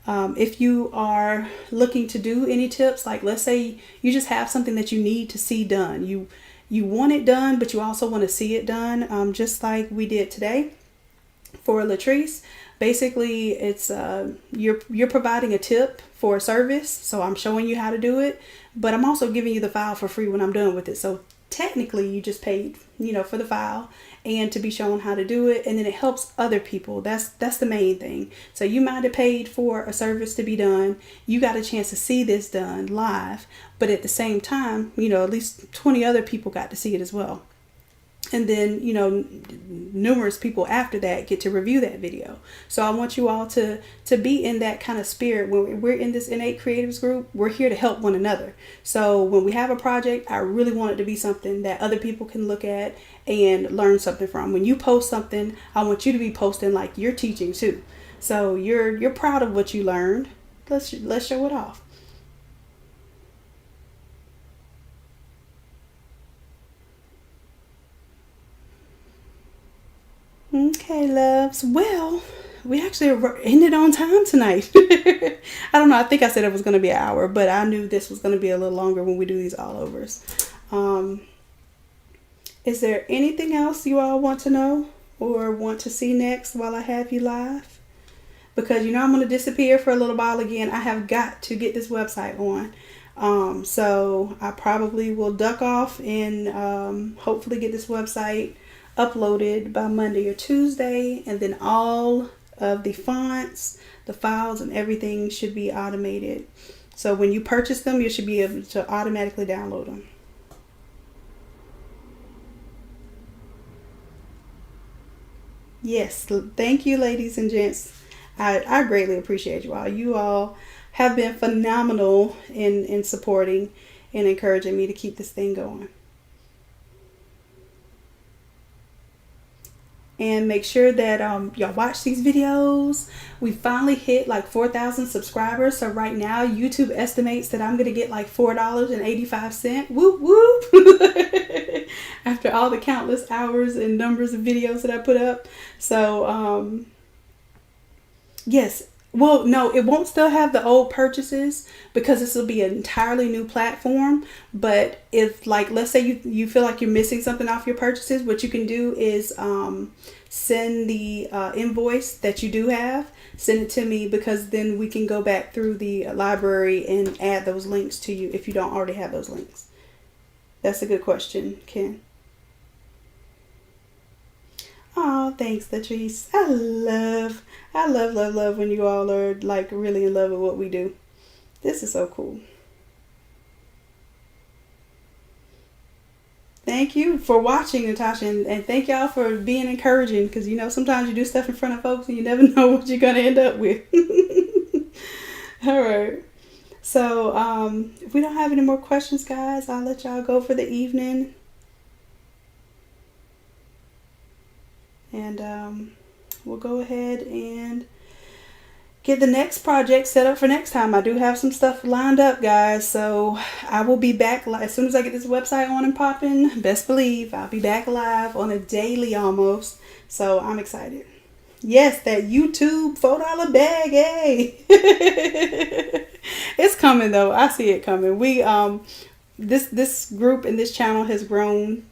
if you are looking to do any tips, like let's say you just have something that you need to see done. You want it done, but you also want to see it done, just like we did today for Latrice. Basically, it's you're providing a tip for a service, so I'm showing you how to do it, but I'm also giving you the file for free when I'm done with it. So technically you just paid, for the file and to be shown how to do it, and then it helps other people. That's the main thing. So you might have paid for a service to be done. You got a chance to see this done live, but at the same time, at least 20 other people got to see it as well. And then, numerous people after that get to review that video. So I want you all to be in that kind of spirit. When we're in this Innate Creatives group, we're here to help one another. So when we have a project, I really want it to be something that other people can look at and learn something from. When you post something, I want you to be posting like you're teaching too. So you're proud of what you learned. Let's show it off. Okay, loves. Well, we actually ended on time tonight. I don't know. I think I said it was going to be an hour, but I knew this was going to be a little longer when we do these all overs. Is there anything else you all want to know or want to see next while I have you live? Because I'm going to disappear for a little while again. I have got to get this website on. So I probably will duck off and hopefully get this website uploaded by Monday or Tuesday, and then all of the fonts, the files, and everything should be automated. So when you purchase them, you should be able to automatically download them. Yes, thank you, ladies and gents. I greatly appreciate you all. You all have been phenomenal in supporting and encouraging me to keep this thing going. And make sure that y'all watch these videos. We finally hit like 4,000 subscribers. So right now, YouTube estimates that I'm going to get like $4.85. Whoop, whoop. After all the countless hours and numbers of videos that I put up. So, yes. Well, no, it won't still have the old purchases because this will be an entirely new platform. But if, like, let's say you feel like you're missing something off your purchases, what you can do is send the invoice that you do have, send it to me, because then we can go back through the library and add those links to you if you don't already have those links. That's a good question, Ken. Oh, thanks, Latrice. I love when you all are like really in love with what we do. This is so cool. Thank you for watching, Natasha, and thank y'all for being encouraging, because sometimes you do stuff in front of folks and you never know what you're gonna end up with. All right. So if we don't have any more questions, guys, I'll let y'all go for the evening. And we'll go ahead and get the next project set up for next time. I do have some stuff lined up, guys. So I will be back as soon as I get this website on and popping. Best believe I'll be back live on a daily almost. So I'm excited. Yes, that YouTube $4 bag, hey. It's coming though. I see it coming. We this group and this channel has grown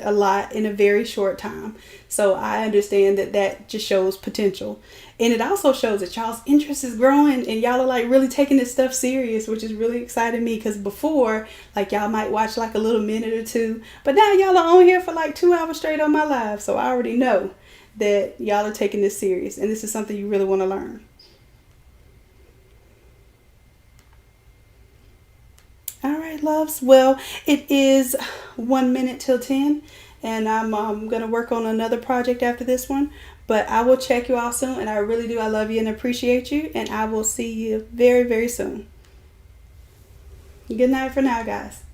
a lot in a very short time. So I understand that that just shows potential. And it also shows that y'all's interest is growing and y'all are like really taking this stuff serious, which is really exciting me, because before, like, y'all might watch like a little minute or two, but now y'all are on here for like 2 hours straight on my live. So I already know that y'all are taking this serious and this is something you really want to learn. All right, loves. Well, it is 1 minute till 10, and I'm going to work on another project after this one. But I will check you all soon, and I really do. I love you and appreciate you, and I will see you very, very soon. Good night for now, guys.